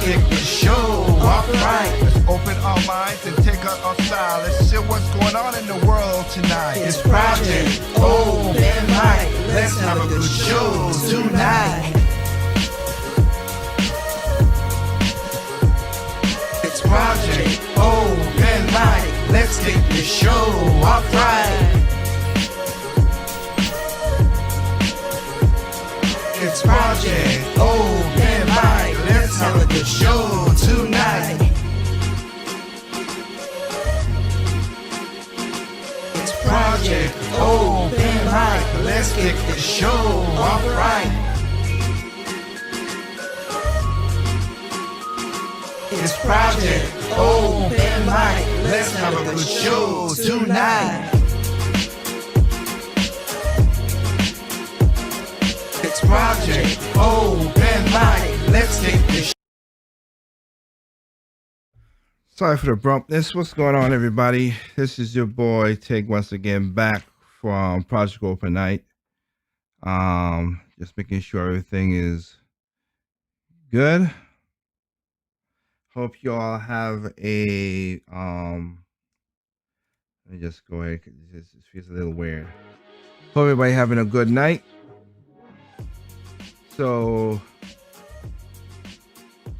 kick the show off right. Let's open our minds and take our style. Let's share what's going on in the world tonight. It's Project Open Mic. Let's have a good show tonight. It's Project Open Mic. Let's kick the show off right. It's Project Open Mic. Let's have a good show tonight. It's Project Open Mic. Let's kick the show off right. It's Project Open Mic. Let's have a good show tonight. It's Project Open Mic. Let's take this. Sorry for the abruptness. What's going on, everybody? This is your boy Tig once again, back from Project Open Night. Just making sure everything is good. Hope you all have a let me just go ahead, because this feels a little weird. Hope everybody having a good night. So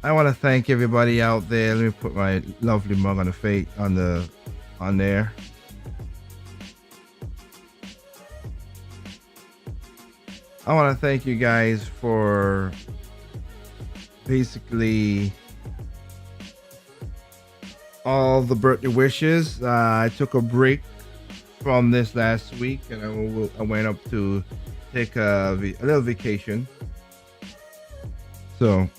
I want to thank everybody out there. Let me put my lovely mug on the face on there. I want to thank you guys for basically all the birthday wishes. I took a break from this last week, and I went up to take a little vacation. So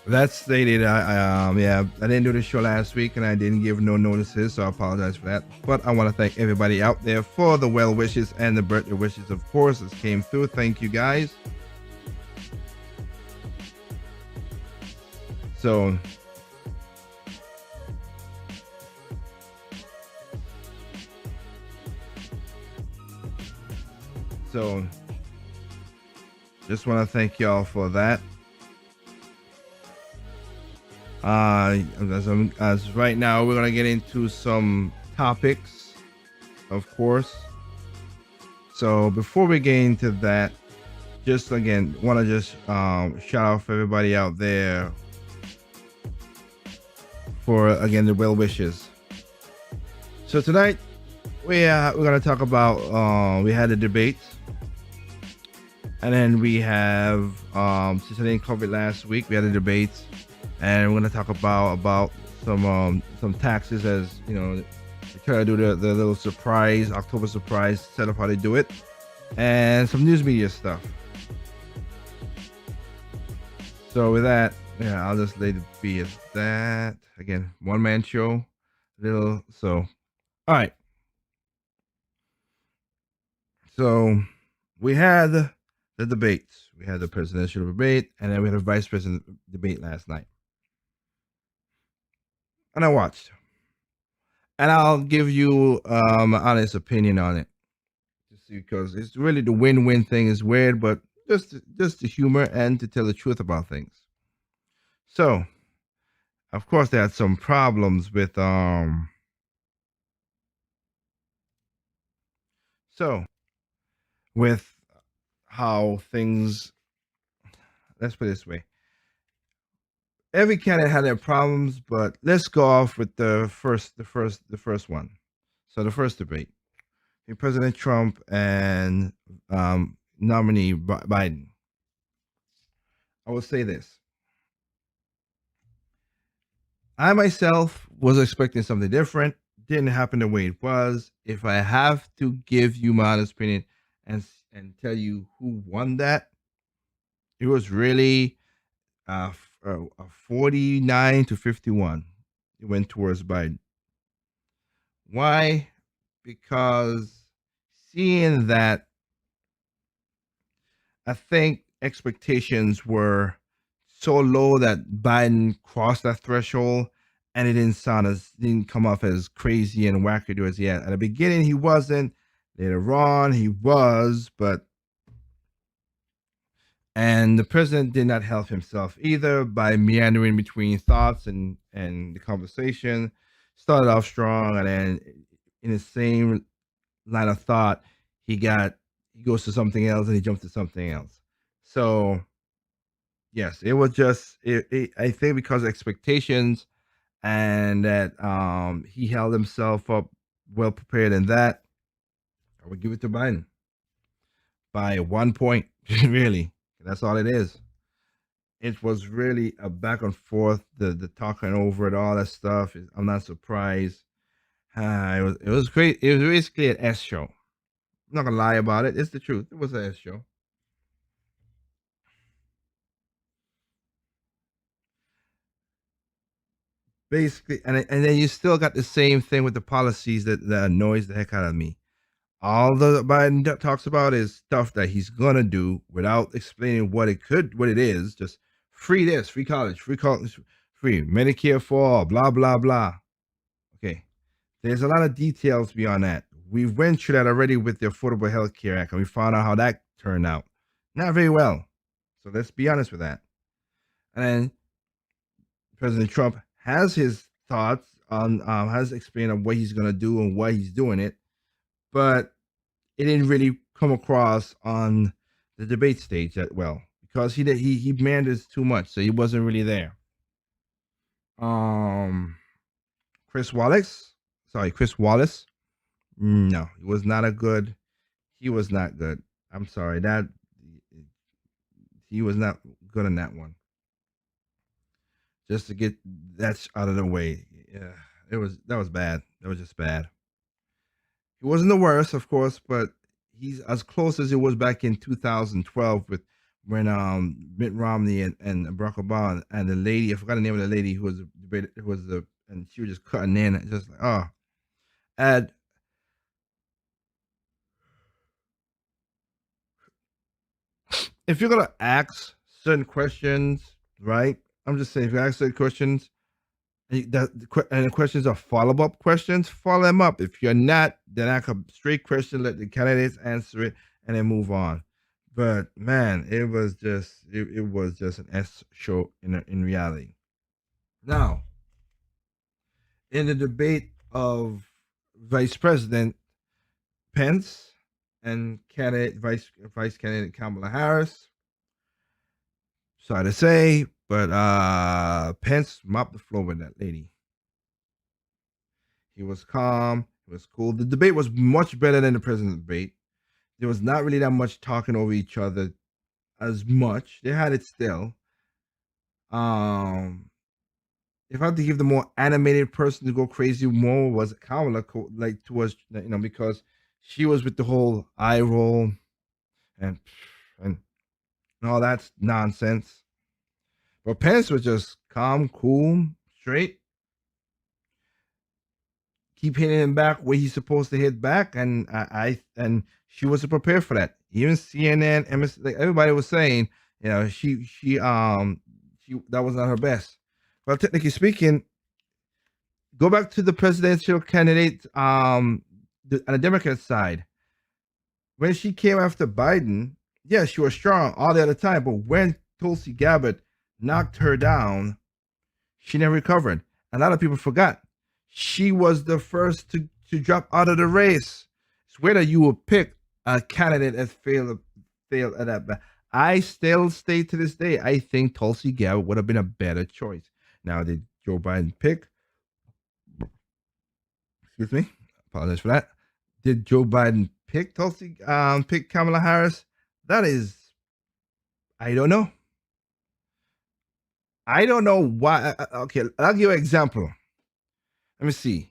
that's stated. I didn't do the show last week, and I didn't give no notices, so I apologize for that. But I want to thank everybody out there for the well wishes and the birthday wishes, of course, that came through. Thank you guys. So just want to thank y'all for that. As right now, we're gonna get into some topics, of course. So before we get into that, just again want to just shout out for everybody out there for again the well wishes. So tonight we're gonna talk about we had a debate, and then we have since I didn't cover it last week, we had a debate. And we're gonna talk about some taxes, as you know, they try to do the little surprise October surprise setup, how they do it, and some news media stuff. So with that, yeah, I'll just let it be as that. Again, one man show, all right. So we had the debates. We had the presidential debate, and then we had a vice president debate last night. And I watched, and I'll give you my honest opinion on it, just because it's really the win-win thing is weird, but just the humor and to tell the truth about things. So, of course, they had some problems with with how things. Let's put it this way. Every candidate had their problems, but let's go off with the first one. So the first debate, President Trump and nominee Biden. I will say this: I myself was expecting something different. Didn't happen the way it was. If I have to give you my honest opinion and tell you who won that, it was really 49 to 51. It went towards Biden. Why? Because seeing that, I think expectations were so low that Biden crossed that threshold, and it didn't come off as crazy and wackadoo as yet. At the beginning, he wasn't. Later on, he was, but And the president did not help himself either by meandering between thoughts and the conversation. Started off strong, and then in the same line of thought, he goes to something else and he jumps to something else. So yes, it was just I think because of expectations and that he held himself up well prepared in that, I would give it to Biden by 1 point. Really, that's all it is. It was really a back and forth, the talking over it, all that stuff. I'm not surprised. It was great. It was basically an S show. I'm not gonna lie about it. It's the truth. It was an S show. Basically, and then you still got the same thing with the policies that annoys the heck out of me. All the Biden talks about is stuff that he's gonna do without explaining what it is. Just free this, free college, free Medicare for all, blah blah blah. Okay, there's a lot of details beyond that. We went through that already with the Affordable Health Care Act, and we found out how that turned out. Not very well. So let's be honest with that. And President Trump has his thoughts on, has explained on what he's going to do and why he's doing it, but it didn't really come across on the debate stage that well because he meanders too much, so he wasn't really there. Um, Chris Wallace. No, he was not a good. He was not good. I'm sorry that he was not good on that one. Just to get that out of the way, yeah, that was bad. That was just bad. He wasn't the worst, of course, but he's as close as it was back in 2012 with when Mitt Romney and Barack Obama and the lady, I forgot the name of the lady who was debated, who was the and she was just cutting in, just like and if you're gonna ask certain questions, right? I'm just saying, if you ask certain questions, and the questions are follow up questions, follow them up. If you're not, then ask a straight question, let the candidates answer it, and then move on. But man, it was just an S show in reality. Now, in the debate of Vice President Pence and candidate Vice candidate Kamala Harris, sorry to say, but Pence mopped the floor with that lady. He was calm. It was cool. The debate was much better than the president's debate. There was not really that much talking over each other as much. They had it still. Um, if I had to give the more animated person to go crazy more was Kamala, like towards because she was with the whole eye roll and and all that nonsense. But Pence was just calm, cool, straight, keep hitting him back where he's supposed to hit back, and and she wasn't prepared for that. Even CNN, MS, like everybody was saying, she that was not her best. Well, technically speaking, go back to the presidential candidate on the Democrat side. When she came after Biden, yeah, she was strong all the other time, but when Tulsi Gabbard knocked her down, she never recovered. A lot of people forgot. She was the first to drop out of the race. It's weird that you would pick a candidate that failed at that. But I still stay to this day. I think Tulsi Gabbard would have been a better choice. Now, did Joe Biden pick? Excuse me. Apologize for that. Did Joe Biden pick Kamala Harris? That is, I don't know. I don't know why. Okay, I'll give you an example. Let me see.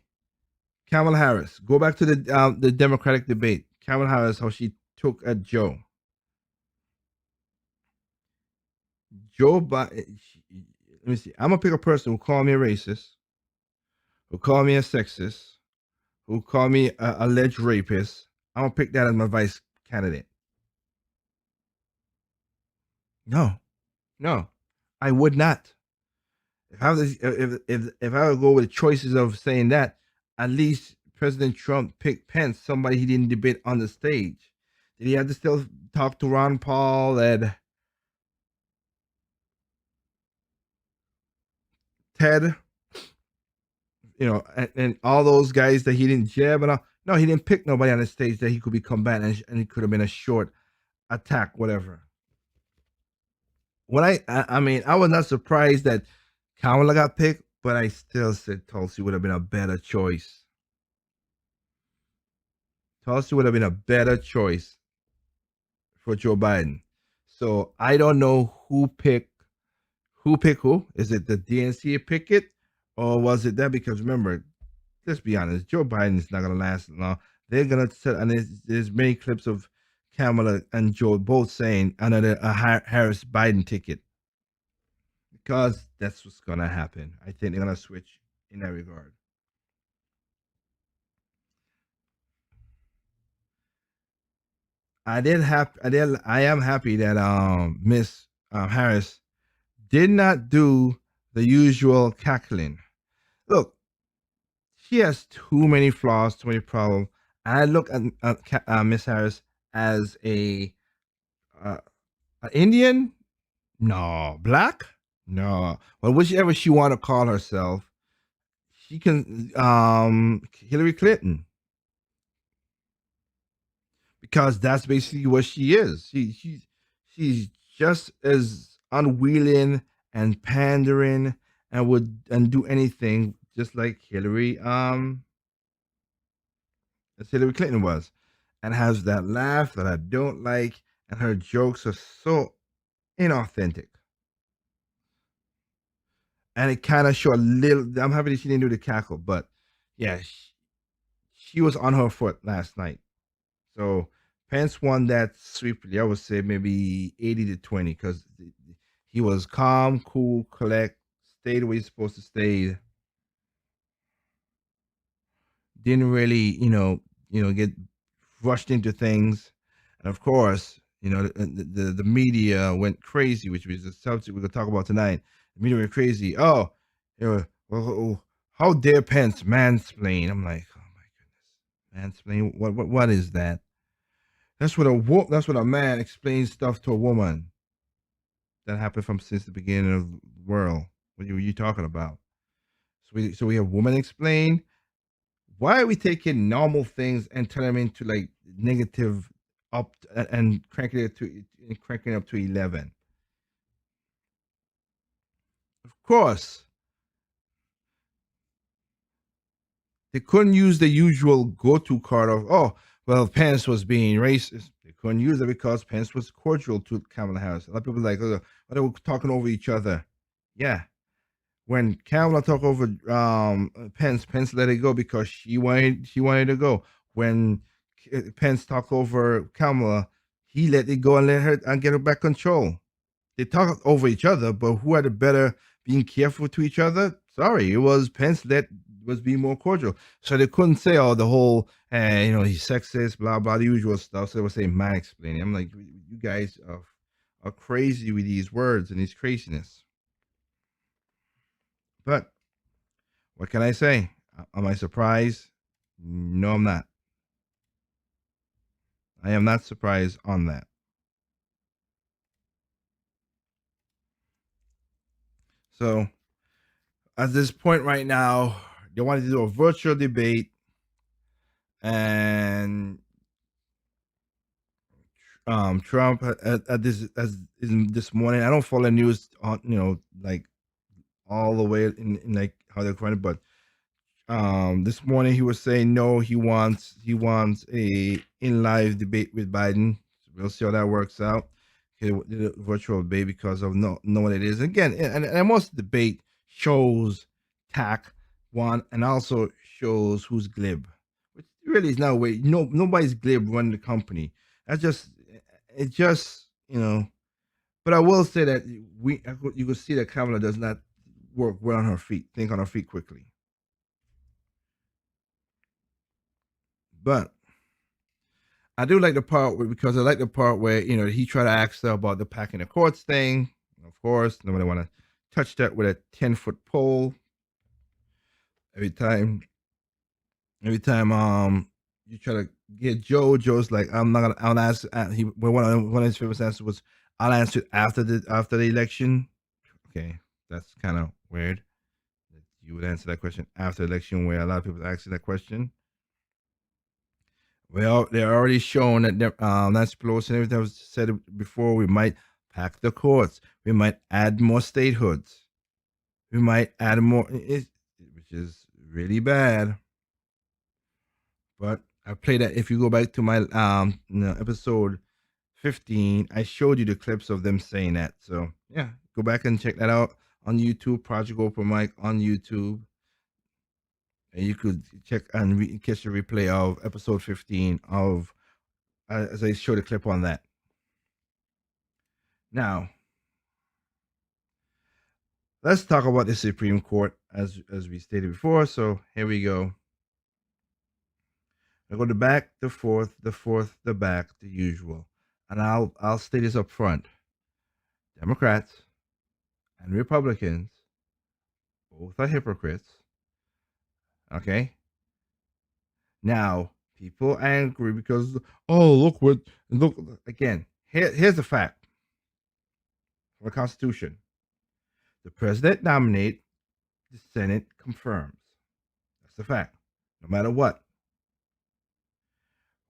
Kamala Harris. Go back to the Democratic debate. Kamala Harris, how she took at Joe. Joe Biden. Let me see. I'm gonna pick a person who called me a racist, who called me a sexist, who called me a alleged rapist. I'm gonna pick that as my vice candidate. No, no, I would not. If I would go with choices of saying that, at least President Trump picked Pence, somebody he didn't debate on the stage. Did he have to still talk to Ron Paul and Ted, and all those guys that he didn't jab and all. No, he didn't pick nobody on the stage that he could be combatant and it could have been a short attack, whatever. I mean, I was not surprised that Kamala got picked, but I still said Tulsi would have been a better choice. Tulsi would have been a better choice for Joe Biden. So I don't know who picked who. Is it the DNC pick it, or was it that? Because remember, let's be honest, Joe Biden is not gonna last long. They're gonna set, and there's many clips of Kamala and Joe both saying another Harris Biden ticket, because that's what's gonna happen. I think they're gonna switch in that regard. I am happy that Miss Harris did not do the usual cackling. Look, she has too many flaws, too many problems. I look at Miss Harris as uh, a Indian. No, black. No, well, whichever she want to call herself, she can. Hillary Clinton, because that's basically what she is. She's just as unwilling and pandering and would and do anything just like Hillary as Hillary Clinton was, and has that laugh that I don't like, and her jokes are so inauthentic. And it kind of showed a little. I'm happy that she didn't do the cackle, but yeah, she was on her foot last night. So Pence won that sweeply. I would say maybe 80-20, because he was calm, cool, collect, stayed where he's supposed to stay. Didn't really, get rushed into things, and of course, the media went crazy, which was the subject we're gonna talk about tonight. The media went crazy. Oh, well, how dare Pence mansplain? I'm like, oh my goodness, mansplain. What is that? That's what a man explains stuff to a woman. That happened from since the beginning of the world. What are you talking about? So we have women explain. Why are we taking normal things and turn them into like negative up and cranking it up to 11? Of course, they couldn't use the usual go-to card of, oh, well, Pence was being racist. They couldn't use it because Pence was cordial to Kamala Harris. A lot of people like, oh, they were talking over each other. Yeah, when Kamala talked over Pence let it go because she wanted to go. When Pence talked over Kamala, he let it go and let her and get her back control. They talk over each other, but who had the better being careful to each other? Sorry, it was Pence that was being more cordial. So they couldn't say, oh, the whole, he's sexist, blah, blah, the usual stuff. So they would say, man explaining. I'm like, you guys are crazy with these words and these craziness. But what can I say? Am I surprised? No, I'm not. I am not surprised on that. So at this point right now, they wanted to do a virtual debate, and Trump at this morning. I don't follow news on like all the way in like how they're running, but this morning he was saying no, he wants a in live debate with Biden. We'll see how that works out. He did a virtual debate because of no knowing what it is. Again, and most debate shows tack one, and also shows who's glib, which really is not a way. No, nobody's glib running the company. That's just it's just But I will say that you could see that Kamala does not work well on her feet, think on her feet quickly. But I do like the part because I like the part where he tried to ask her about the packing the courts thing. Of course, nobody want to touch that with a 10-foot pole. Every time, you try to get Joe's like, I'm not gonna. I'll ask. He one of his famous answers was, "I'll answer after the election." Okay, that's kind of weird. you would answer that question after election, where a lot of people ask you that question. Well, they're already shown that Nancy Pelosi and everything was said before. We might pack the courts. We might add more statehoods. We might add more, which is really bad. But I played that. If you go back to my episode 15, I showed you the clips of them saying that. So yeah, go back and check that out on YouTube. Project Open Mic on YouTube, and you could check and catch the replay of episode 15 of as I showed a clip on that. Now, let's talk about the Supreme Court as we stated before. So here we go. I go the back, the fourth, the back, the usual. And I'll state this up front. Democrats and Republicans both are hypocrites. Okay? Now, people are angry because look again. Here's the fact. For the Constitution. The president nominates, the Senate confirms. That's the fact. No matter what.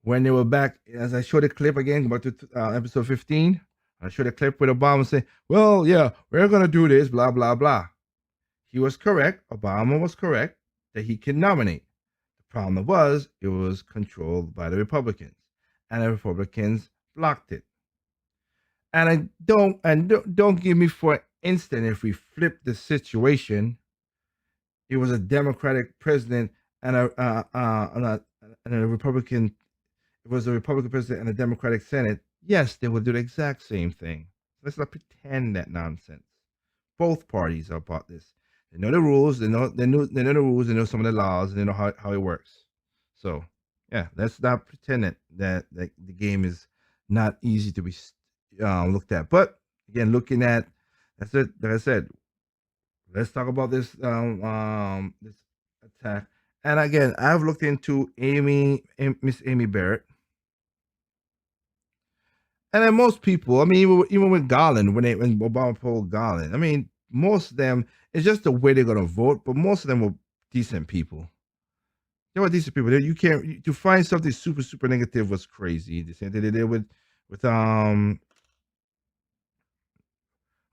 When they were back, as I showed a clip again, go back to episode 15, I showed a clip with Obama saying, well, yeah, we're going to do this, blah, blah, blah. He was correct. Obama was correct that he can nominate. The problem was it was controlled by the Republicans, and the Republicans blocked it. And don't give me for an instant if we flip the situation, it was a Democratic president and a Republican. It was a Republican president and a Democratic Senate. Yes, they would do the exact same thing. Let's not pretend that nonsense. Both parties are about this. They know the rules. They know the rules. They know some of the laws. And they know how it works. So yeah, let's not pretend that the game is not easy to be looked at. But again, looking at that's it. Like I said, let's talk about this this attack. And again, I've looked into Miss Amy Barrett. And then most people, I mean, even with Garland, when Obama pulled Garland, I mean, most of them, it's just the way they're gonna vote. But most of them were decent people. They were decent people. You can't to find something super negative was crazy. The same thing they did with well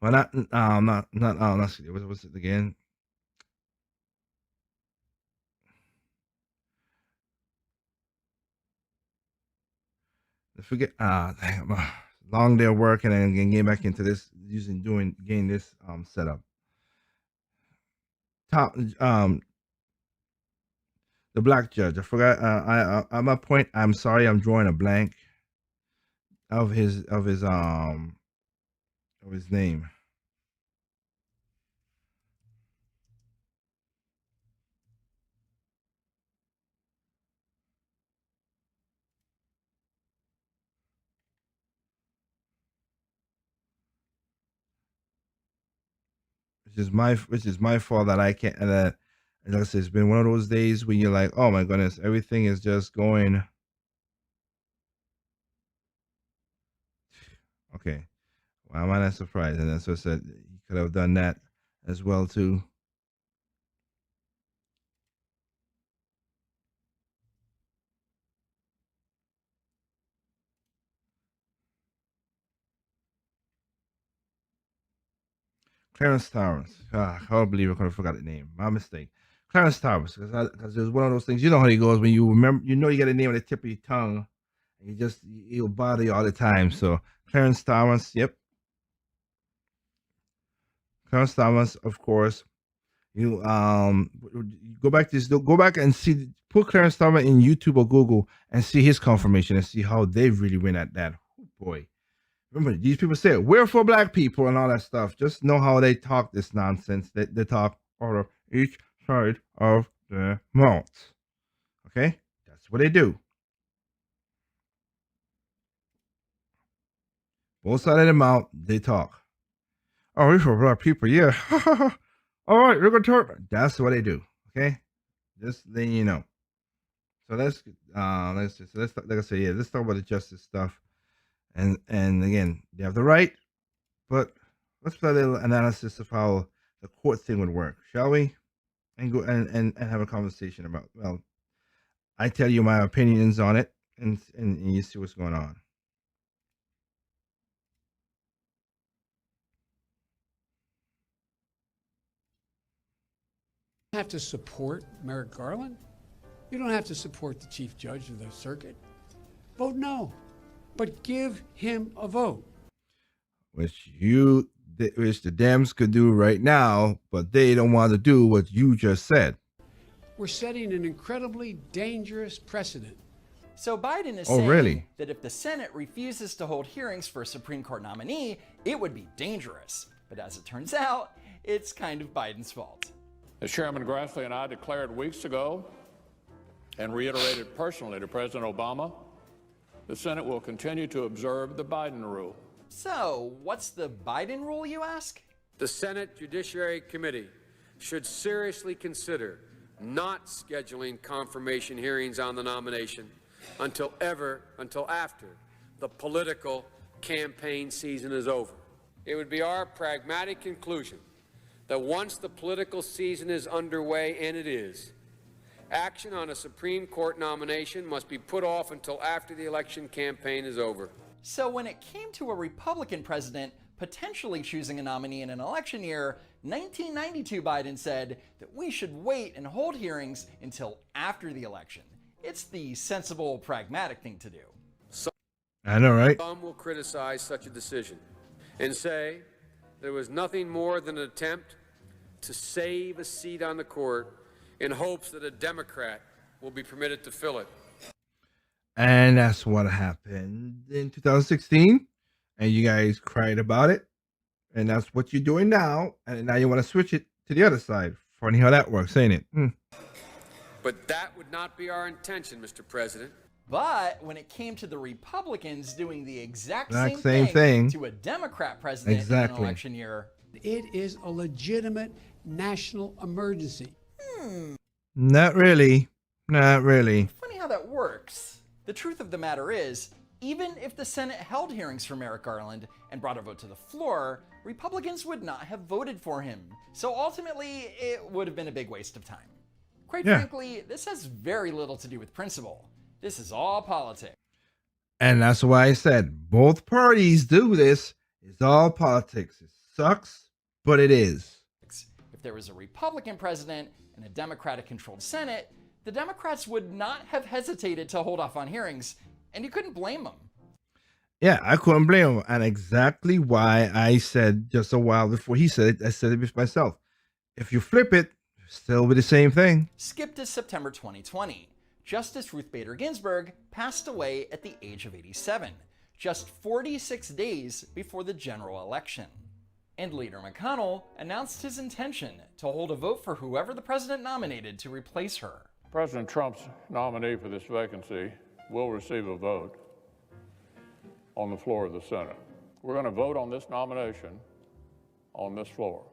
not what was it again? I forget long day of work and then getting back into this getting this setup. Top the black judge. I forgot. At my point, I'm sorry. I'm drawing a blank of his name. Which is my fault that I can't. That like I said, it's been one of those days when you're like, oh my goodness, everything is just going. Okay, why am I not surprised? And that's what I said. He could have done that as well too. Clarence Thomas. I can't believe I could have forgot the name. My mistake. Clarence Thomas, because there's one of those things. You know how he goes when you remember. You know you got a name on the tip of your tongue, and he'll bother you all the time. So Clarence Thomas. Yep. Clarence Thomas, of course. You go back and see, put Clarence Thomas in YouTube or Google and see his confirmation and see how they really went at that. Oh, boy. Remember, these people say we're for black people and all that stuff. Just know how they talk this nonsense. They talk out of each side of their mouth. Okay? That's what they do. Both sides of the mouth, they talk. Oh, we're for black people, yeah. All right, we're gonna talk. That's what they do. Okay? Just letting you know. So let's like I say, yeah, let's talk about the justice stuff. And again, they have the right, but let's play a little analysis of how the court thing would work, shall we? and go and have a conversation about. Well, I tell you my opinions on it, and you see what's going on. Have to support Merrick Garland. You don't have to support the chief judge of the circuit. Vote no, but give him a vote. Which the Dems could do right now, but they don't want to do what you just said. We're setting an incredibly dangerous precedent. So Biden is saying really? that if the Senate refuses to hold hearings for a Supreme Court nominee, it would be dangerous. But as it turns out, it's kind of Biden's fault. As Chairman Grassley and I declared weeks ago and reiterated personally to President Obama, the Senate will continue to observe the Biden rule. So, what's the Biden rule, you ask? The Senate Judiciary Committee should seriously consider not scheduling confirmation hearings on the nomination until after the political campaign season is over. It would be our pragmatic conclusion that once the political season is underway, and it is, action on a Supreme Court nomination must be put off until after the election campaign is over. So when it came to a Republican president potentially choosing a nominee in an election year, 1992 Biden said that we should wait and hold hearings until after the election. It's the sensible, pragmatic thing to do. I know, right? Some will criticize such a decision and say there was nothing more than an attempt to save a seat on the court in hopes that a Democrat will be permitted to fill it. And that's what happened in 2016. And you guys cried about it. And that's what you're doing now. And now you want to switch it to the other side. Funny how that works, ain't it? But that would not be our intention, Mr. President. But when it came to the Republicans doing the exact same thing to a Democrat president in an election year, it is a legitimate national emergency. Not really. Not really. Funny how that works. The truth of the matter is, even if the Senate held hearings for Merrick Garland and brought a vote to the floor, Republicans would not have voted for him. So ultimately, it would have been a big waste of time. Quite frankly, this has very little to do with principle. This is all politics. And that's why I said both parties do this. It's all politics. It sucks, but it is. If there was a Republican president and a Democratic-controlled Senate, the Democrats would not have hesitated to hold off on hearings, and you couldn't blame them. Yeah, I couldn't blame him. And exactly why I said just a while before he said it, I said it myself. If you flip it, still be the same thing. Skip to September 2020. Justice Ruth Bader Ginsburg passed away at the age of 87, just 46 days before the general election. And Leader McConnell announced his intention to hold a vote for whoever the president nominated to replace her. President Trump's nominee for this vacancy will receive a vote on the floor of the Senate. We're going to vote on this nomination on this floor.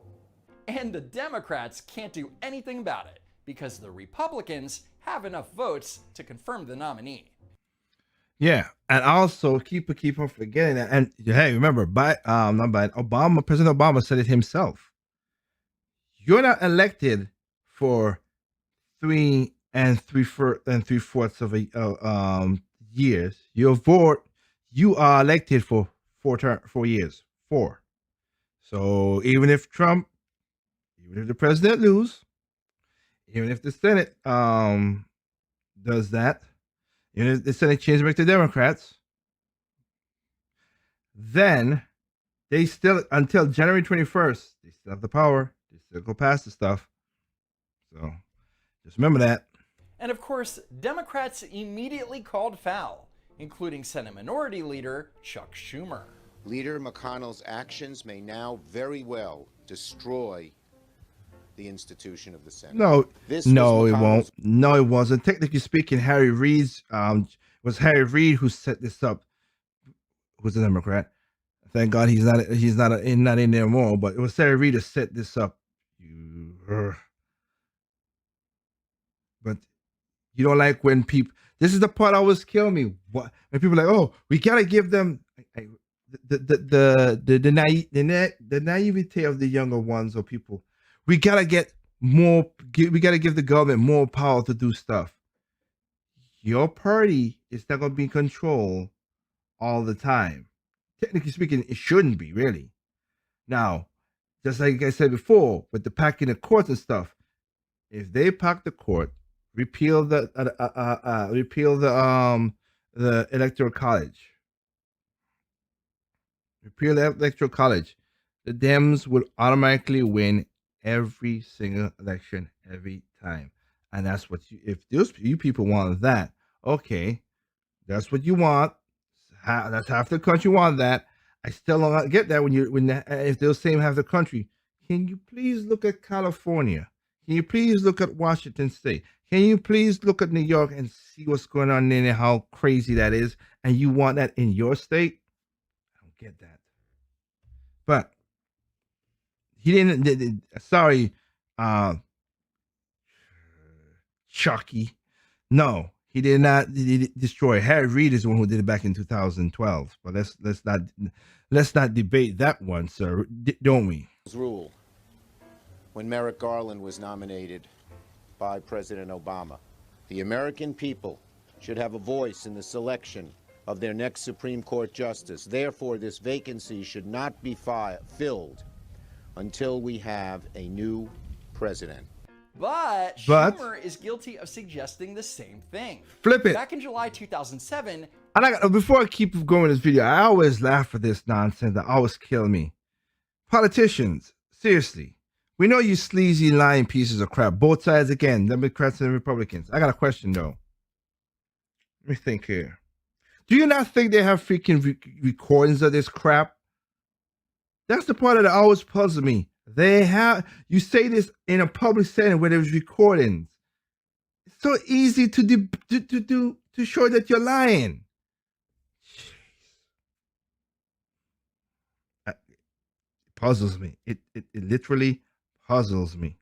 And the Democrats can't do anything about it because the Republicans have enough votes to confirm the nominee. Yeah, and also keep on forgetting that. And hey, remember, not Biden, President Obama said it himself. You're not elected for 3 3/4 of a years. You are elected for 4 years. 4. So even if the president lose, even if the Senate does that, even if the Senate changes back to Democrats, then they still, until January 21st, they still have the power. They still go past the stuff. So just remember that. And of course, Democrats immediately called foul, including Senate Minority Leader Chuck Schumer. Leader McConnell's actions may now very well destroy the institution of the Senate. No, it won't. No, it wasn't. Technically speaking, Harry Reid's was Harry Reid who set this up. Who's a Democrat? Thank God he's not in there more. But it was Harry Reid who set this up. But you don't like when people. This is the part that always kill me. What when people are like, oh, we gotta give them the naivete of the younger ones or people. We gotta get we got to give the government more power to do stuff. Your party is not going to be in control all the time. Technically speaking, it shouldn't be really. Now, just like I said before, with the packing the courts and stuff, if they pack the court, repeal the electoral college, repeal the electoral college, the Dems would automatically win every single election every time. And that's what if you people want that, okay, that's what you want. That's half the country want that. I still don't get that if those same half the country. Can you please look at California? Can you please look at Washington State? Can you please look at New York and see what's going on in there, how crazy that is? And you want that in your state? I don't get that. But he didn't. Sorry, Chucky. No, he did not destroy. Harry Reid is the one who did it back in 2012. But let's not debate that one, sir. Don't we? Rule when Merrick Garland was nominated by President Obama. The American people should have a voice in the selection of their next Supreme Court justice. Therefore, this vacancy should not be filled until we have a new president. But Schumer is guilty of suggesting the same thing. Flip it. Back in July 2007, And before I keep going with this video, I always laugh at this nonsense that always kill me. Politicians, seriously. We know you sleazy, lying pieces of crap. Both sides again, Democrats and Republicans. I got a question, though. Let me think here. Do you not think they have freaking recordings of this crap? That's the part that always puzzles me. They have, you say this in a public setting where there's recordings. It's so easy to show that you're lying. It puzzles me. It literally puzzles me.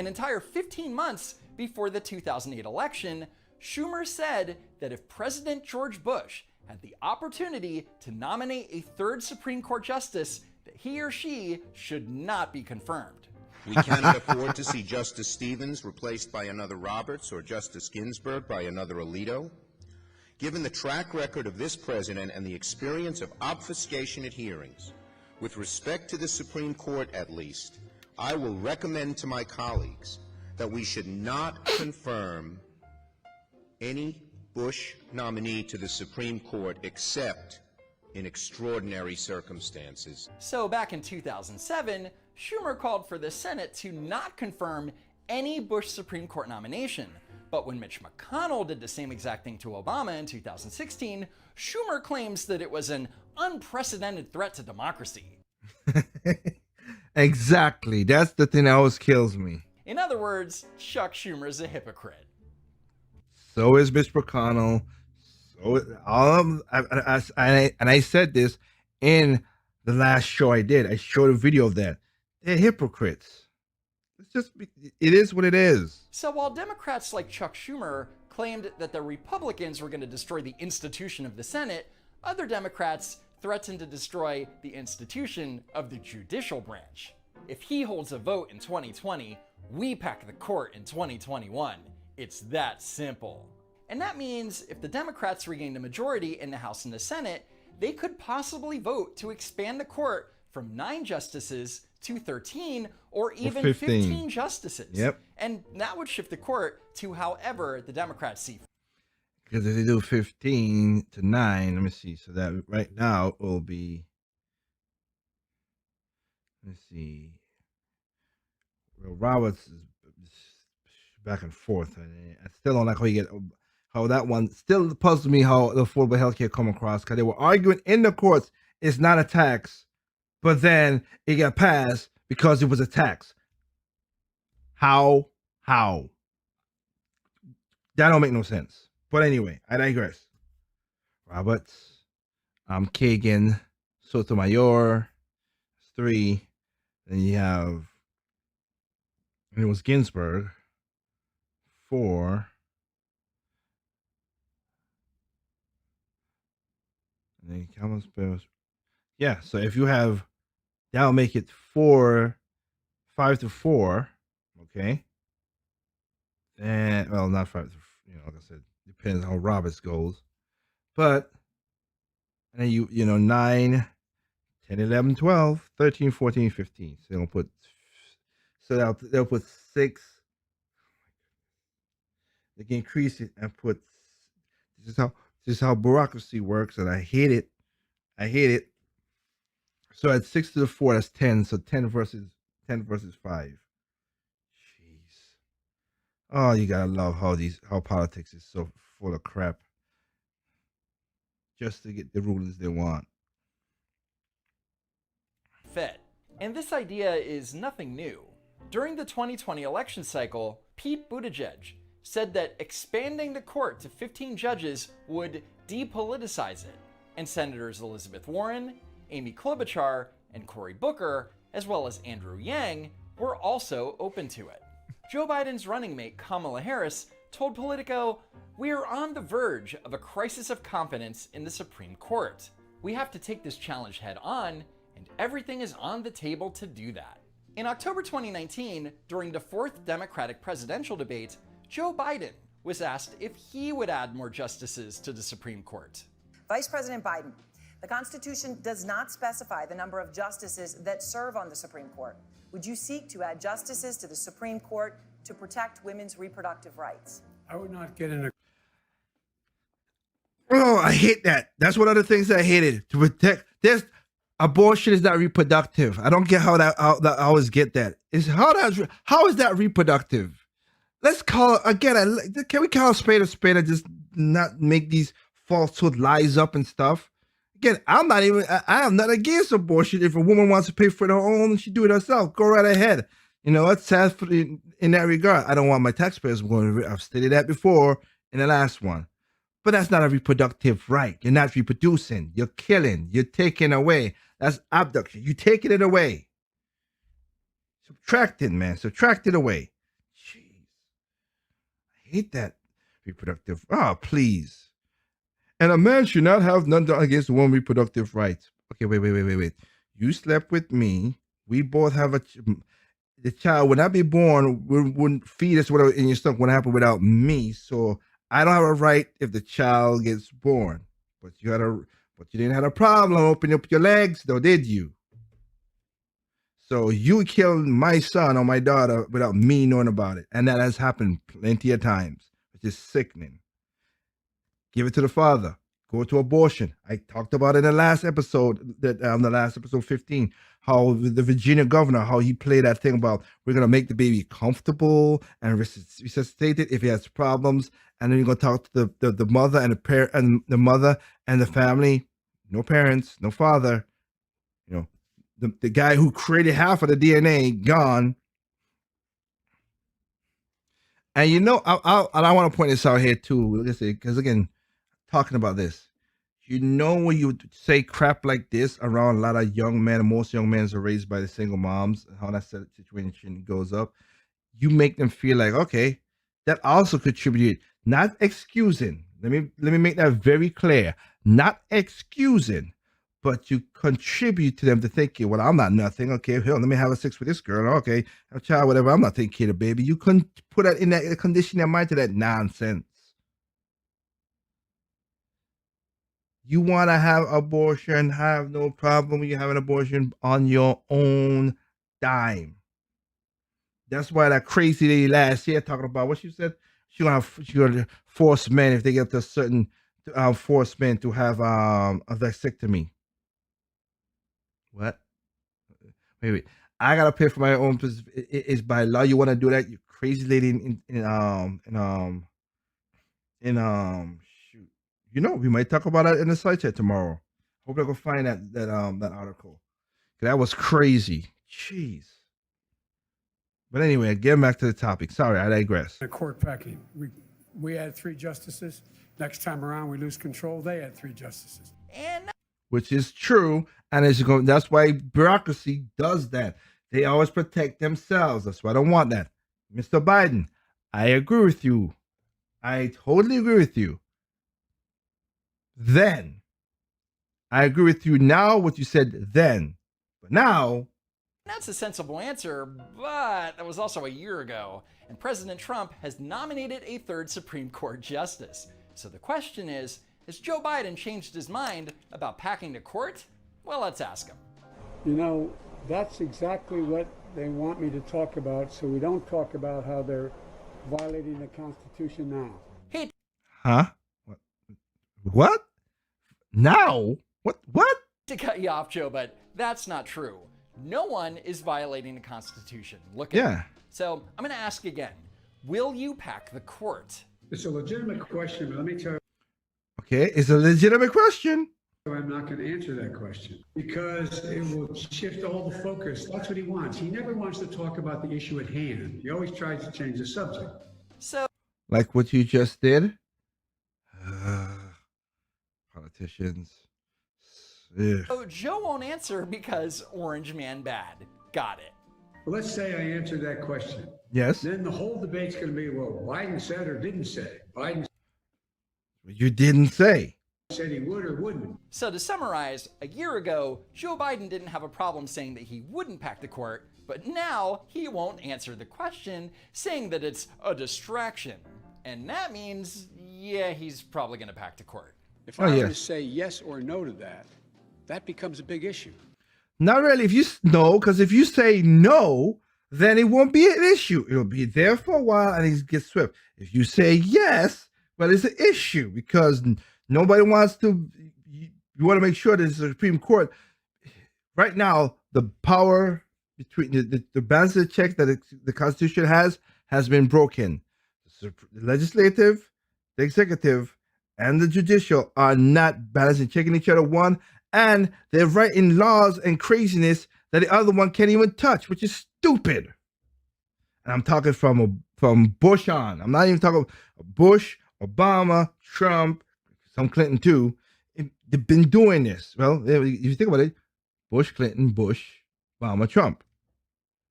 an entire 15 months before the 2008 election, Schumer said that if President George Bush had the opportunity to nominate a third Supreme Court justice, that he or she should not be confirmed. We cannot afford to see Justice Stevens replaced by another Roberts or Justice Ginsburg by another Alito. Given the track record of this president and the experience of obfuscation at hearings, with respect to the Supreme Court at least, I will recommend to my colleagues that we should not confirm any Bush nominee to the Supreme Court except in extraordinary circumstances. So back in 2007, Schumer called for the Senate to not confirm any Bush Supreme Court nomination. But when Mitch McConnell did the same exact thing to Obama in 2016, Schumer claims that it was an unprecedented threat to democracy. Exactly. That's the thing that always kills me. In other words, Chuck Schumer is a hypocrite. So is Mitch McConnell. So I said this in the last show I did. I showed a video of that. They're hypocrites. It is what it is. So while Democrats like Chuck Schumer claimed that the Republicans were going to destroy the institution of the Senate, other Democrats threatened to destroy the institution of the judicial branch. If he holds a vote in 2020, we pack the court in 2021. It's that simple. And that means if the Democrats regain the majority in the House and the Senate, they could possibly vote to expand the court from 9 justices to 13 or even 15 justices. Yep. And that would shift the court to however the Democrats see fit. Because if they do 15 to 9, let me see. So that right now it will be, let's see. Well, Roberts is back and forth. I still don't like how that one still puzzles me how the affordable health care come across, because they were arguing in the courts it's not a tax, but then it got passed because it was a tax. How? That don't make no sense. But anyway, I digress. Roberts, Kagan, Sotomayor, 3. Then you have, and it was Ginsburg, 4. And then Calvin's, yeah. So if you have That'll make it 5-4. Okay. And well, not 5 to, like I said, depends how Roberts goes. But and then you know 9, 10, 11, 12, 13, 14, 15. So they'll put they'll put 6. They can increase it and put this is how bureaucracy works, and I hate it. I hate it. So at 6 to the 4, that's 10. So 10 versus 5. Jeez. Oh, you gotta love how politics is so full of crap. Just to get the rulers they want. fit. And this idea is nothing new. During the 2020 election cycle, Pete Buttigieg said that expanding the court to 15 judges would depoliticize it, and Senators Elizabeth Warren, Amy Klobuchar, and Cory Booker, as well as Andrew Yang, were also open to it. Joe Biden's running mate Kamala Harris told Politico, "We are on the verge of a crisis of confidence in the Supreme Court. We have to take this challenge head on, and everything is on the table to do that." In October 2019, during the 4th Democratic presidential debate, Joe Biden was asked if he would add more justices to the Supreme Court. Vice President Biden, the Constitution does not specify the number of justices that serve on the Supreme Court. Would you seek to add justices to the Supreme Court to protect women's reproductive rights? I would not get in a Oh, I hate that. That's one of the things I hated. To protect this abortion is not reproductive. I don't get how I always get that. How is that reproductive? Let's call it again. Can we call a spade and just not make these falsehood lies up and stuff? Again, I am not against abortion. If a woman wants to pay for it her own, she do it herself. Go right ahead. It's sad in that regard. I don't want my taxpayers going. I've stated that before in the last one. But that's not a reproductive right. You're not reproducing. You're killing. You're taking away. That's abduction. You're taking it away. Subtract it, man. Subtract it away. Jeez. I hate that reproductive. Oh, please. And a man should not have none done against the woman's reproductive rights. Okay, wait. You slept with me. We both have the child would not be born, wouldn't fetus, whatever in your stomach wouldn't happen without me. So I don't have a right if the child gets born. But you didn't have a problem opening up your legs, though, did you? So you killed my son or my daughter without me knowing about it. And that has happened plenty of times, which is sickening. Give it to the father. Go to abortion. I talked about it in the last episode, the last episode 15, how the Virginia governor, how he played that thing about we're going to make the baby comfortable and resuscitate it if he has problems. And then you're going to talk to the mother and the mother and the family. No parents, no father. The guy who created half of the DNA gone. And I want to point this out here too, because again, talking about this, when you say crap like this around a lot of young men, most young men are raised by the single moms, how that situation goes up, you make them feel like, okay, that also contributed, not excusing. Let me make that very clear. Not excusing, but you contribute to them to thinking, well, I'm not nothing. Okay, hell, let me have a sex with this girl. Okay, a child, whatever. I'm not taking care of the baby. You couldn't put that in that condition their mind to that nonsense. You want to have abortion, have no problem when you have an abortion on your own dime. That's why that crazy lady last year talking about what she said. She's gonna force men if they get to a certain force men to have a vasectomy. What? Wait. I gotta pay for my own. It's by law. You want to do that? You crazy lady shoot. We might talk about that in the side chat tomorrow. Hope I can find that article. That was crazy. Jeez. But anyway, getting back to the topic. Sorry, I digress. The court packing. We had 3 justices. Next time around, we lose control. They had 3 justices. Which is true, and that's why bureaucracy does that. They always protect themselves. That's why I don't want that. Mr. Biden, I agree with you. I totally agree with you. Then, I agree with you now what you said then. But But now, That's a sensible answer, but that was also a year ago, and President Trump has nominated a third Supreme Court justice. So the question is, has Joe Biden changed his mind about packing the court? Well, let's ask him. You know, that's exactly what they want me to talk about, so we don't talk about how they're violating the Constitution now. Hey, huh? What? Now? What? to cut you off, Joe, but that's not true. No one is violating the Constitution. Look at Yeah. it. So I'm going to ask again. Will you pack the court? It's a legitimate question, but let me tell you, Okay, it's a legitimate question. I'm not going to answer that question because it will shift all the focus. That's what he wants. He never wants to talk about the issue at hand. He always tries to change the subject. So Like what you just did. Politicians. Ugh. Joe won't answer because Orange Man bad. Got it. Well, let's say I answered that question. Yes. Then the whole debate's going to be, well, Biden said or didn't say. Biden You didn't say. said he would or wouldn't. So to summarize, a year ago, Joe Biden didn't have a problem saying that he wouldn't pack the court, but now he won't answer the question, saying that it's a distraction. And that means, yeah, he's probably going to pack the court. If Oh, I were yes. to say yes or no to that, that becomes a big issue. Not really. If you no, because if you say no, then it won't be an issue. It'll be there for a while and it gets swept. If you say yes, well, it's an issue because nobody wants to. You want to make sure that the Supreme Court, right now, the power between the balance of check that the Constitution has been broken. The legislative, the executive, and the judicial are not balancing, checking each other one, and they're writing laws and craziness that the other one can't even touch, which is stupid. And I'm talking from Bush on. I'm not even talking Bush, Obama, Trump, some Clinton too. They've been doing this. Well, if you think about it, Bush, Clinton, Bush, Obama, Trump.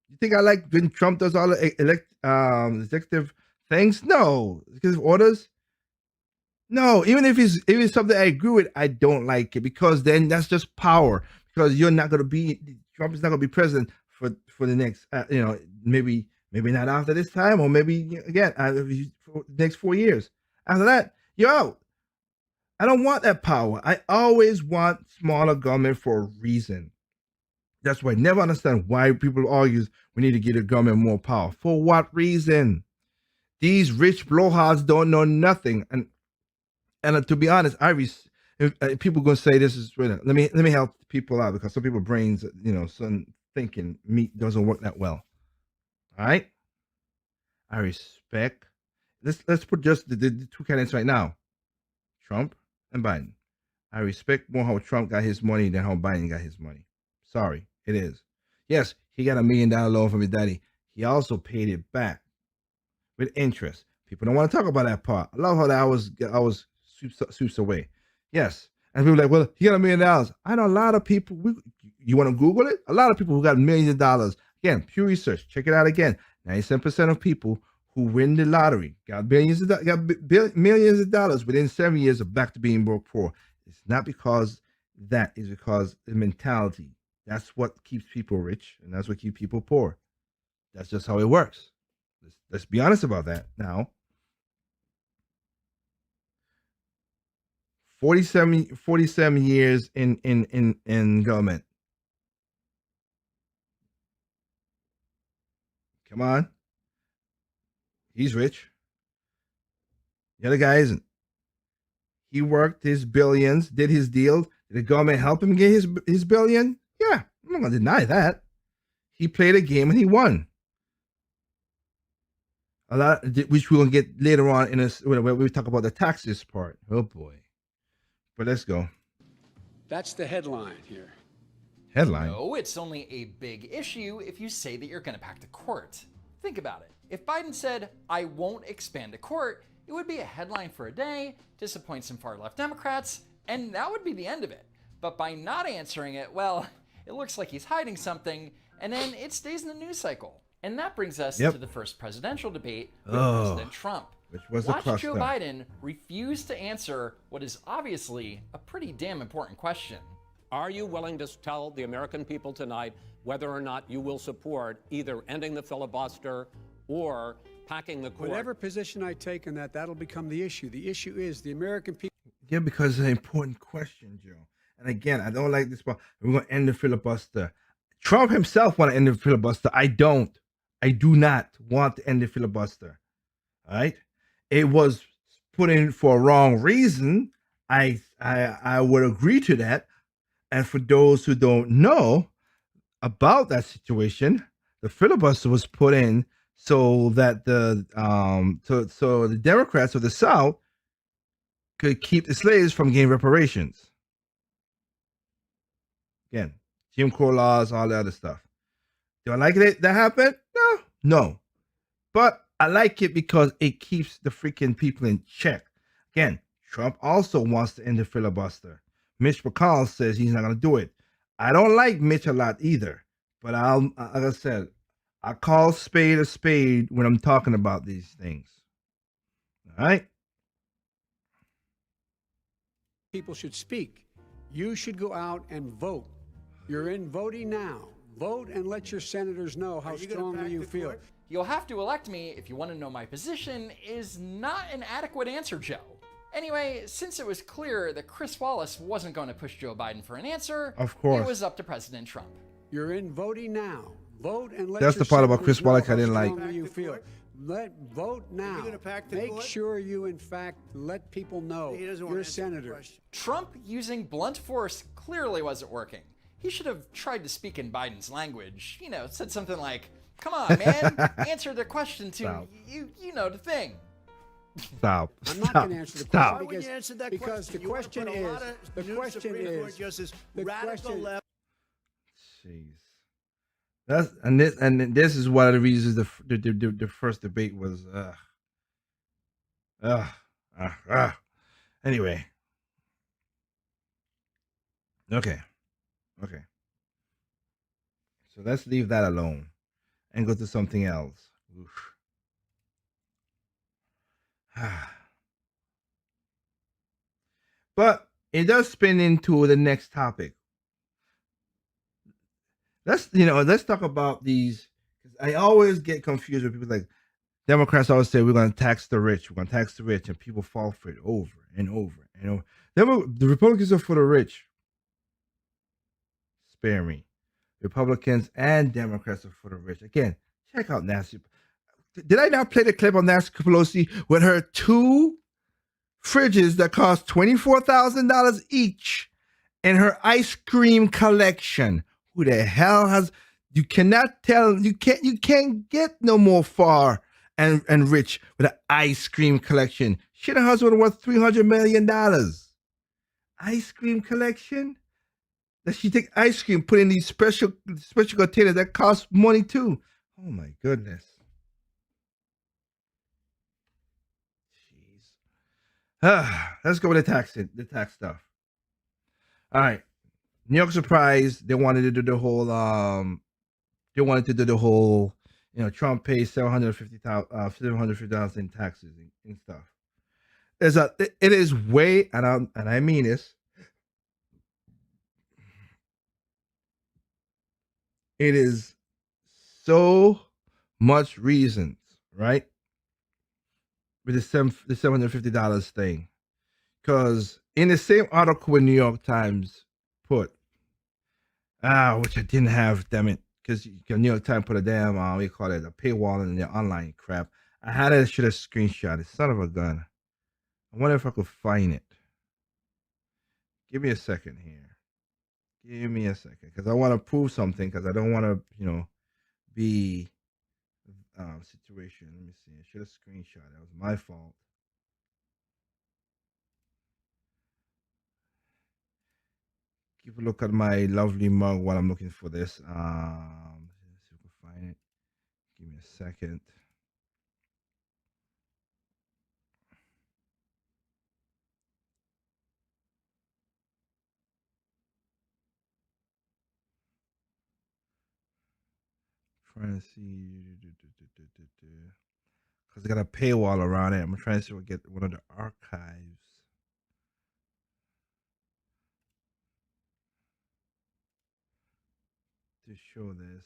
You think I like when Trump does all the executive things? No. Executive orders? No. Even if it's something I agree with, I don't like it because then that's just power. Because you're not going to be, Trump is not going to be president for the next, maybe not after this time, or maybe again for the next 4 years. After that, you're out. I don't want that power. I always want smaller government for a reason. That's why I never understand why people argue we need to give the government more power. For what reason? These rich blowhards don't know nothing. And to be honest, people gonna say this is let me help people out because some people brains, some thinking meat doesn't work that well. All right. I respect. Let's put just the two candidates right now, Trump and Biden. I respect more how Trump got his money than how Biden got his money. Sorry, it is. Yes, he got $1 million loan from his daddy. He also paid it back with interest. People don't want to talk about that part. I love how that was sweeps away. Yes, and people are like, well, he got $1 million. I know a lot of people. You want to Google it? A lot of people who got millions of dollars. Again, Pew Research. Check it out again. 97% of people who win the lottery got millions of dollars within 7 years of back to being broke poor. It's not because that is because the mentality. That's what keeps people rich, and that's what keeps people poor. That's just how it works. Let's be honest about that now. 47 years in government. Come on. He's rich. The other guy isn't. He worked his billions, did his deal. Did the government help him get his billion? Yeah, I'm not going to deny that. He played a game and he won. A lot, which we'll get later on when we talk about the taxes part. Oh boy. But let's go. That's the headline here. Headline. No, it's only a big issue if you say that you're going to pack the court. Think about it. If Biden said, I won't expand the court, it would be a headline for a day, disappoint some far-left Democrats, and that would be the end of it. But by not answering it, well, it looks like he's hiding something, and then it stays in the news cycle. And that brings us to the first presidential debate with President Trump. Which was Watch Joe Biden refuse to answer what is obviously a pretty damn important question. Are you willing to tell the American people tonight whether or not you will support either ending the filibuster or packing the court? Whatever position I take on that, that'll become the issue. The issue is the American people. Yeah, because it's an important question, Joe. And again, I don't like this part. We're going to end the filibuster. Trump himself want to end the filibuster. I don't. I do not want to end the filibuster. All right? It was put in for a wrong reason. I would agree to that. And for those who don't know about that situation, the filibuster was put in so that the Democrats of the South could keep the slaves from getting reparations. Again, Jim Crow laws, all the other stuff. Do I like it that happened? No. But I like it because it keeps the freaking people in check. Again, Trump also wants to end the filibuster. Mitch McConnell says he's not going to do it. I don't like Mitch a lot either. But like I said, I call spade a spade when I'm talking about these things. All right? People should speak. You should go out and vote. You're in voting now. Vote and let your senators know how strongly you feel. You'll have to elect me if you want to know my position is not an adequate answer, Joe. Anyway, since it was clear that Chris Wallace wasn't going to push Joe Biden for an answer, of course, it was up to President Trump. You're in voting now. Vote and let That's your the part about senators Chris know Wallace I how didn't like. strongly you feel. Vote now. Make sure you, in fact, let people know you're a senator. Trump using blunt force clearly wasn't working. He should have tried to speak in Biden's language. You know, said something like, "Come on, man, answer the question to you know the thing." Stop. I'm not going to answer the question Why would you answer that because question? the question is the question left. Jeez. This is one of the reasons the first debate was anyway. Okay. So let's leave that alone and go to something else. But it does spin into the next topic. Let's talk about these. I always get confused with people like Democrats always say we're going to tax the rich, and people fall for it over and over and over. The Republicans are for the rich. Spare me. Republicans and Democrats are for the rich. Again, check out Nancy. Did I not play the clip on Nancy Pelosi with her 2 fridges that cost $24,000 each and her ice cream collection? Who the hell has? You cannot tell. You can't get no more far and rich with an ice cream collection. She and her husband worth $300 million. Ice cream collection. That she take ice cream, put in these special containers that cost money too. Oh my goodness. Jeez. Let's go with the tax stuff. All right. New York surprise. They wanted to do the whole. Trump pays $750,000 in taxes and stuff. It is way, and I mean this. It is so much reasons, right? With the $750 thing, because in the same article in New York Times put, which I didn't have, damn it, because New York Times put a damn, we call it a paywall in the online crap. I should have screenshot it. Son of a gun. I wonder if I could find it. Give me a second here. Give me a second, because I want to prove something, because I don't want to, be situation. Let me see. I should have screenshot. That was my fault. Keep a look at my lovely mug while I'm looking for this. Let's see if we can find it. Give me a second. Trying to see, because I got a paywall around it. I'm trying to see if I get one of the archives. to show this.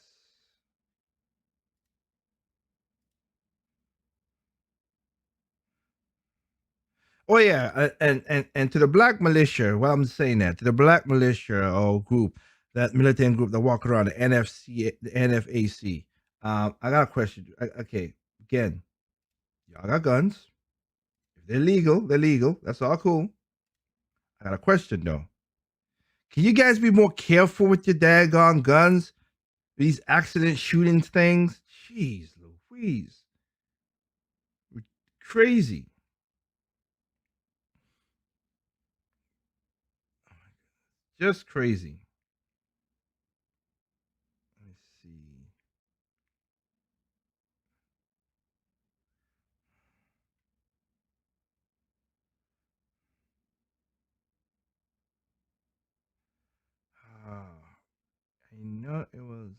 Oh yeah, and to the black militia, well, I'm saying that to the black militia or group, that militant group that walk around the NFC, the NFAC. I got a question. Okay, again, y'all got guns. If they're legal, they're legal. That's all cool. I got a question though. Can you guys be more careful with your daggone guns? These accident shooting things. Jeez Louise. Crazy. Just crazy. Let me see. I know it was.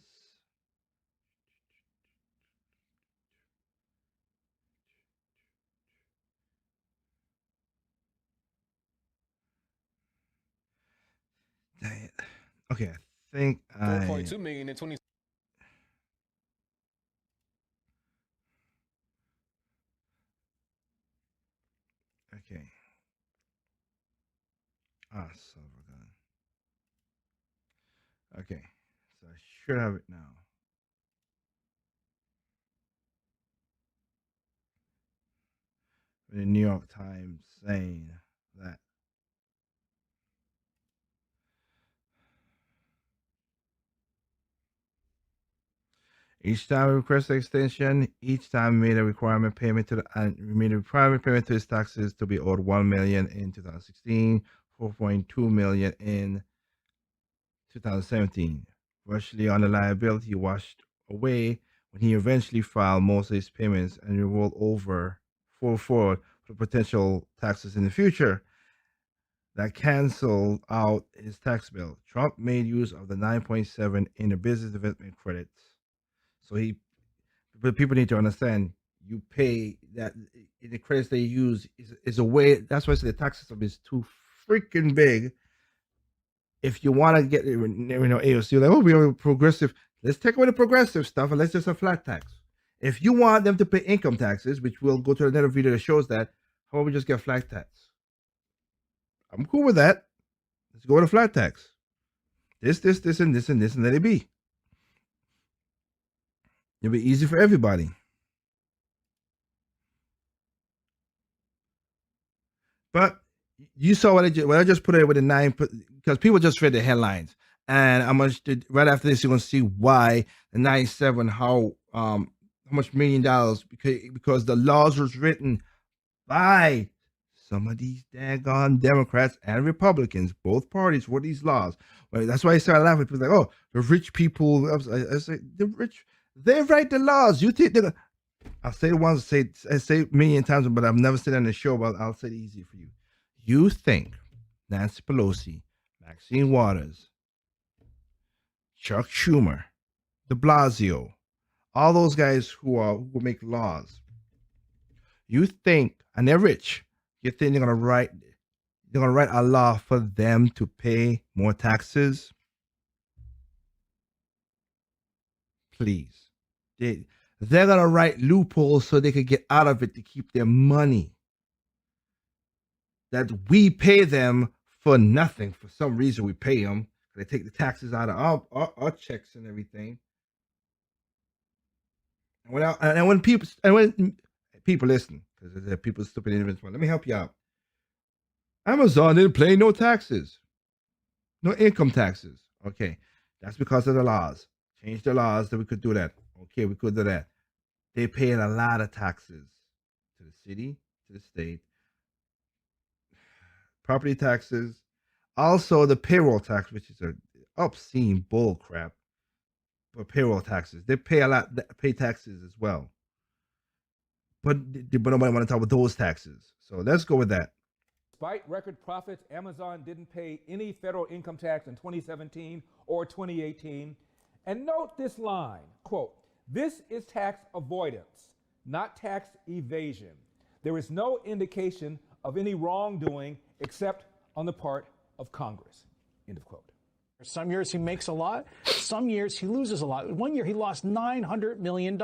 Dang it. Okay, I think I. 4.2 million in 20. Okay. Ah, son of a gun. Okay, so I should have it now. The New York Times saying that each time we request extension, each time we made a requirement payment to the we made a requirement payment to his taxes to be owed 1 million in 2016, 4.2 million in 2017. Virtually on the liability washed away when he eventually filed most of his payments and rolled over full forward for potential taxes in the future that canceled out his tax bill. Trump made use of the 9.7 in the business development credits. So but people need to understand, you pay that the credits they use is a way. That's why I say the tax system is too freaking big. If you want to get, AOC, like, oh, we are progressive. Let's take away the progressive stuff and let's just have flat tax. If you want them to pay income taxes, which we'll go to another video that shows that, how about we just get flat tax? I'm cool with that. Let's go with a flat tax. This, and this, and this, and let it be. It'll be easy for everybody. But you saw what I just put it with the 9, because people just read the headlines, and right after this you're gonna see why the 9.7, how much $1 million, because the laws was written by some of these daggone Democrats and Republicans, both parties, for these laws. Well, that's why I started laughing. People like, oh, the rich people. I say the rich, they write the laws. You think they're? I'll say it once, I say a million times, but I've never said it on the show. But I'll say it easy for you. You think Nancy Pelosi, Maxine Waters, Chuck Schumer, De Blasio, all those guys who make laws, you think, and they're rich, you think they're gonna write a law for them to pay more taxes? Please. They're gonna write loopholes so they could get out of it to keep their money that we pay them for nothing. For some reason we pay them. They take the taxes out of our checks and everything. And when people listen, because there are people stupid in let me help you out. Amazon didn't pay no taxes, no income taxes. Okay, that's because of the laws. Change the laws that we could do that. Okay, we could do that. They paid a lot of taxes to the city, to the state, property taxes, also the payroll tax, which is an obscene bull crap. But payroll taxes, they pay a lot, pay taxes as well. But nobody want to talk about those taxes. So let's go with that. Despite record profits, Amazon didn't pay any federal income tax in 2017 or 2018. And note this line, quote, "This is tax avoidance, not tax evasion. There is no indication of any wrongdoing except on the part of Congress," end of quote. Some years he makes a lot, some years he loses a lot. One year he lost $900 million.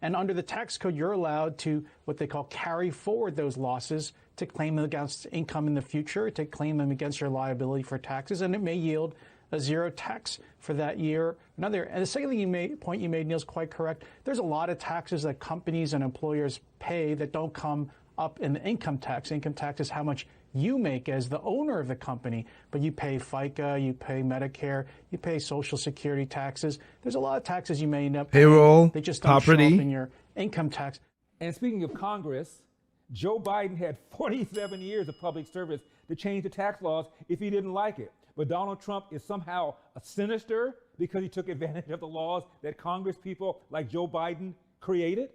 And under the tax code, you're allowed to what they call carry forward those losses to claim them against income in the future, to claim them against your liability for taxes, and it may yield a zero tax for that year. Another, and the second point you made, Neil, is quite correct. There's a lot of taxes that companies and employers pay that don't come up in the income tax. Income tax is how much you make as the owner of the company, but you pay FICA, you pay Medicare, you pay Social Security taxes. There's a lot of taxes you may end up paying. Payroll, they just don't show property. up in your income tax. And speaking of Congress, Joe Biden had 47 years of public service to change the tax laws if he didn't like it. But Donald Trump is somehow a sinister because he took advantage of the laws that Congress people like Joe Biden created.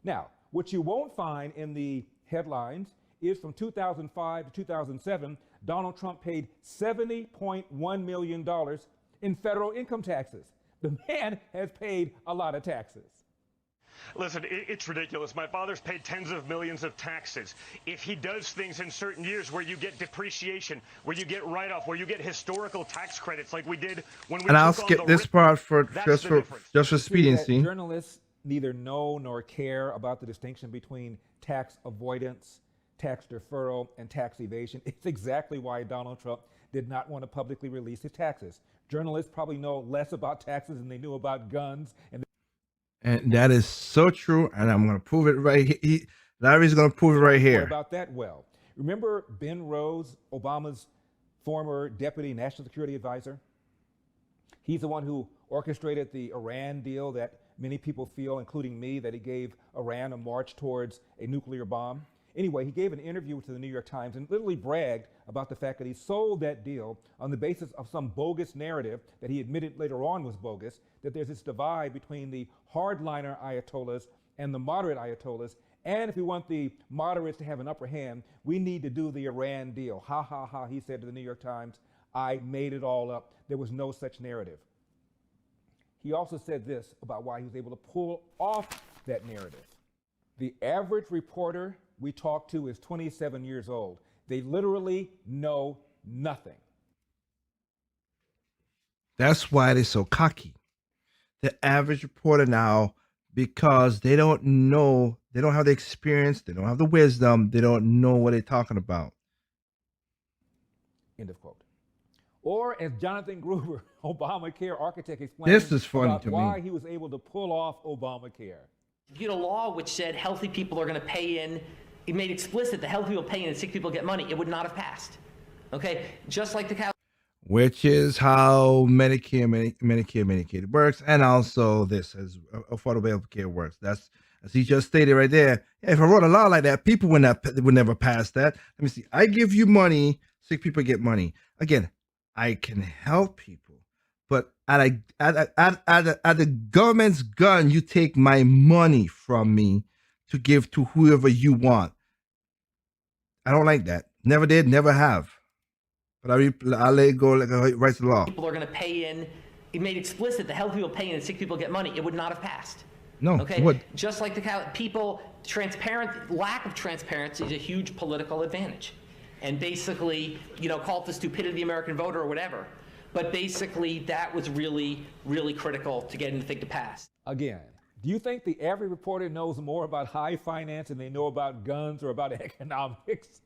Now, what you won't find in the headlines is from 2005 to 2007, Donald Trump paid $70.1 million in federal income taxes. The man has paid a lot of taxes. Listen, it's ridiculous. My father's paid tens of millions of taxes. If he does things in certain years where you get depreciation, where you get write-off, where you get historical tax credits like we did when we And I'll took on skip the this part for that's the difference. just for expediency. Journalists neither know nor care about the distinction between tax avoidance, tax deferral, and tax evasion. It's exactly why Donald Trump did not want to publicly release his taxes. Journalists probably know less about taxes than they knew about guns. And that is so true, and I'm going to prove it right here. Larry's going to prove it right here. About that, well, remember Ben Rhodes, Obama's former deputy national security advisor? He's the one who orchestrated the Iran deal that many people feel, including me, that he gave Iran a march towards a nuclear bomb. Anyway, he gave an interview to the New York Times and literally bragged about the fact that he sold that deal on the basis of some bogus narrative that he admitted later on was bogus, that there's this divide between the hardliner Ayatollahs and the moderate Ayatollahs, and if we want the moderates to have an upper hand, we need to do the Iran deal. Ha, ha, ha, he said to the New York Times, I made it all up. There was no such narrative. He also said this about why he was able to pull off that narrative. The average reporter we talked to is 27 years old. They literally know nothing. That's why they're so cocky. The average reporter now, because they don't know, they don't have the experience, they don't have the wisdom, they don't know what they're talking about. End of quote. Or as Jonathan Gruber, Obamacare architect, explained This is funny about to why me. he was able to pull off Obamacare. You had a law which said healthy people are going to pay in. It made explicit that healthy people pay in and sick people get money. It would not have passed. Okay, just like the Which is how Medicare, Medicaid works, and also this as affordable health care works. That's, as he just stated right there. Yeah, if I wrote a law like that, people would never pass that. Let me see. I give you money, sick people get money. Again, I can help people, but at the government's gun, you take my money from me to give to whoever you want. I don't like that. Never did, never have. But I'll let it go like it writes the law. people are going to pay in. It made explicit that healthy people pay in and sick people get money. It would not have passed. No, okay. it would. Just like the people, lack of transparency is a huge political advantage, and basically, call it the stupidity of the American voter or whatever. But basically, that was really, really critical to getting the thing to pass. Again, do you think the average reporter knows more about high finance than they know about guns or about economics?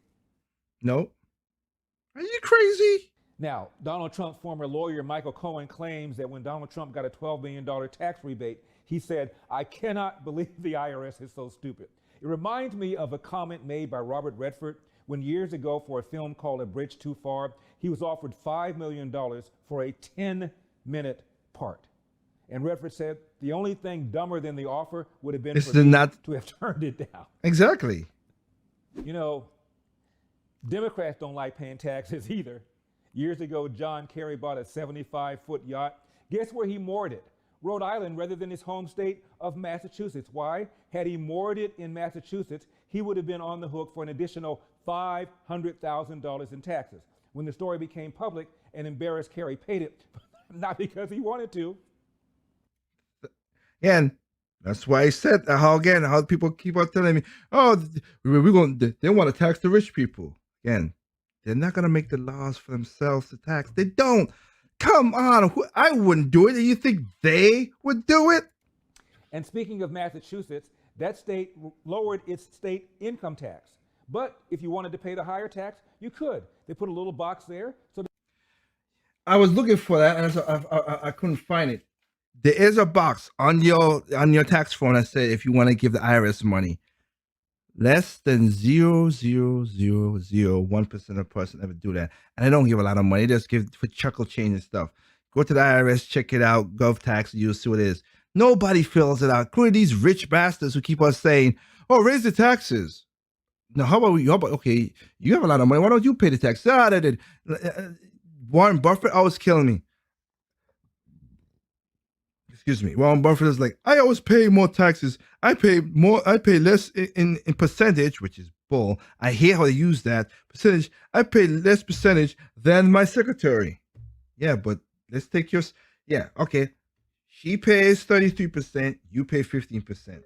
No. Are you crazy? Now, Donald Trump's former lawyer, Michael Cohen, claims that when Donald Trump got a $12 million tax rebate, he said, I cannot believe the IRS is so stupid. It reminds me of a comment made by Robert Redford when years ago for a film called A Bridge Too Far, he was offered $5 million for a 10-minute part. And Redford said, the only thing dumber than the offer would have been for me to have turned it down. Exactly. Democrats don't like paying taxes either. Years ago, John Kerry bought a 75-foot yacht. Guess where he moored it? Rhode Island rather than his home state of Massachusetts. Why? Had he moored it in Massachusetts, he would have been on the hook for an additional $500,000 in taxes. When the story became public, an embarrassed Kerry paid it, not because he wanted to. And that's why I said how people keep on telling me, oh, they want to tax the rich people. Again, They're not gonna make the laws for themselves to tax. They don't. Come on, I wouldn't do it. Do you think they would do it? And speaking of Massachusetts, that state lowered its state income tax. But if you wanted to pay the higher tax, you could. They put a little box there. So I was looking for that, and I couldn't find it. There is a box on your tax form that said if you want to give the IRS money, less than 0.0001% of a person ever do that, and I don't give a lot of money. They just give for chuckle change and stuff. Go to the IRS, check it out, GovTax, you'll see what it is. Nobody fills it out, including these rich bastards who keep on saying, "Oh, raise the taxes." Now, how about okay, you have a lot of money. Why don't you pay the tax? Warren Buffett always killing me. Excuse me. Warren Buffett is like, I always pay more taxes. I pay less in percentage, which is bull. I hear how they use that percentage. I pay less percentage than my secretary. Yeah, but let's take yours. Yeah, okay. She pays 33%, you pay 15%.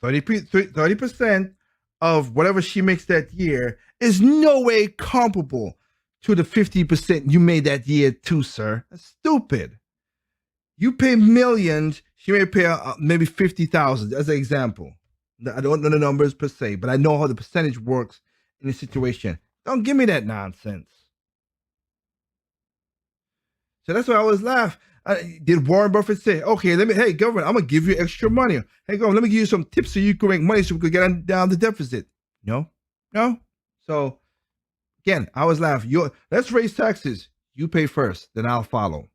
30% of whatever she makes that year is no way comparable to the 50% you made that year too, sir. That's stupid. You pay millions, she may pay maybe 50,000 as an example. I don't know the numbers per se, but I know how the percentage works in this situation. Don't give me that nonsense. So that's why I always laugh. Did Warren Buffett say, okay, hey, government, I'm going to give you extra money. Hey, government, let me give you some tips so you can make money so we could get down the deficit. No. So, again, I always laugh. Let's raise taxes. You pay first, then I'll follow.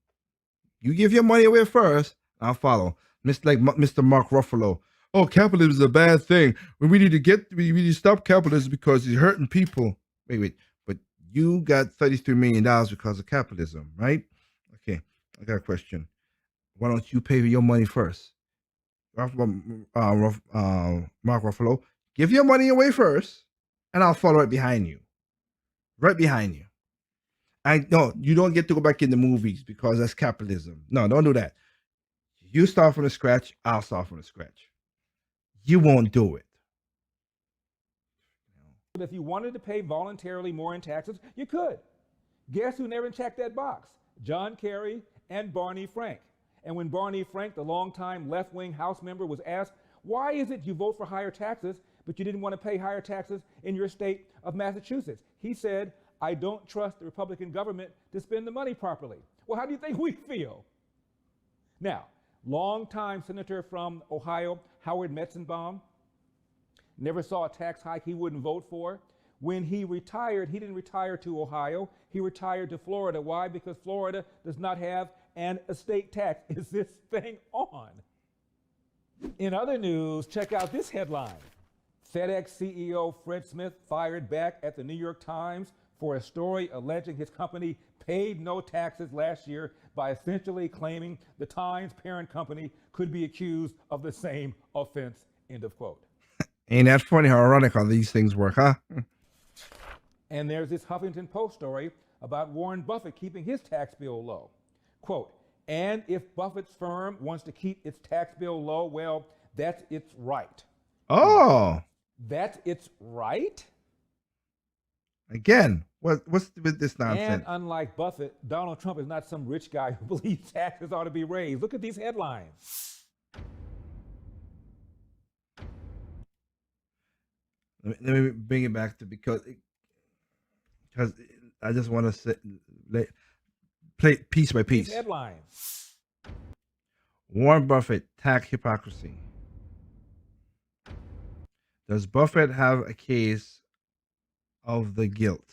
You give your money away first, I'll follow. Like Mr. Mark Ruffalo. Oh, capitalism is a bad thing. We need to stop capitalism because it's hurting people. Wait. But you got $33 million because of capitalism, right? Okay. I got a question. Why don't you pay your money first? Mark Ruffalo, give your money away first, and I'll follow right behind you. Right behind you. No, you don't get to go back in the movies because that's capitalism. No, don't do that. You start from the scratch, I'll start from the scratch. You won't do it. if you wanted to pay voluntarily more in taxes, you could. Guess who never checked that box? John Kerry and Barney Frank. And when Barney Frank, the longtime left-wing House member, was asked, why is it you vote for higher taxes, but you didn't want to pay higher taxes in your state of Massachusetts? He said, I don't trust the Republican government to spend the money properly. Well, how do you think we feel? Now, longtime senator from Ohio, Howard Metzenbaum, never saw a tax hike he wouldn't vote for. When he retired, he didn't retire to Ohio. He retired to Florida. Why? Because Florida does not have an estate tax. Is this thing on? In other news, check out this headline. FedEx CEO Fred Smith fired back at the New York Times for a story alleging his company paid no taxes last year by essentially claiming the Times parent company could be accused of the same offense, end of quote. Ain't that funny how ironic how these things work, huh? And there's this Huffington Post story about Warren Buffett keeping his tax bill low. Quote, and if Buffett's firm wants to keep its tax bill low, well, that's its right. Oh. That's its right? Again, what's with this nonsense? And unlike Buffett, Donald Trump is not some rich guy who believes taxes ought to be raised. Look at these headlines. Let me bring it back to because I just want to play piece by piece. These headlines. Warren Buffett, tax hypocrisy. Does Buffett have a case of the guilt?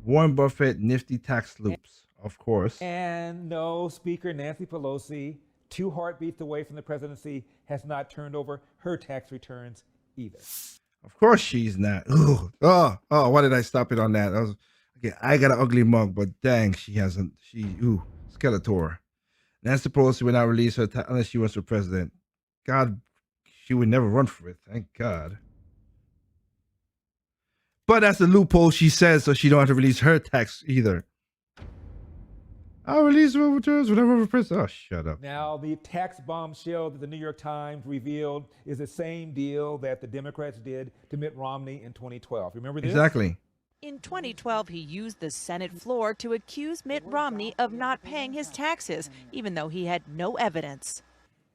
Warren Buffett, nifty tax loops, of course. And no, Speaker Nancy Pelosi, 2 heartbeats away from the presidency, has not turned over her tax returns either. Of course she's not. Ooh. Oh, why did I stop it on that? I got an ugly mug, but dang, she hasn't. Skeletor. Nancy Pelosi will not release her unless she runs for president. God, she would never run for it. Thank God. But that's the loophole she says, so she don't have to release her tax either. I'll release the returns whenever press. Oh, shut up. Now, the tax bombshell that the New York Times revealed is the same deal that the Democrats did to Mitt Romney in 2012. Remember this? Exactly. In 2012, he used the Senate floor to accuse Mitt Romney of not paying his taxes, even though he had no evidence.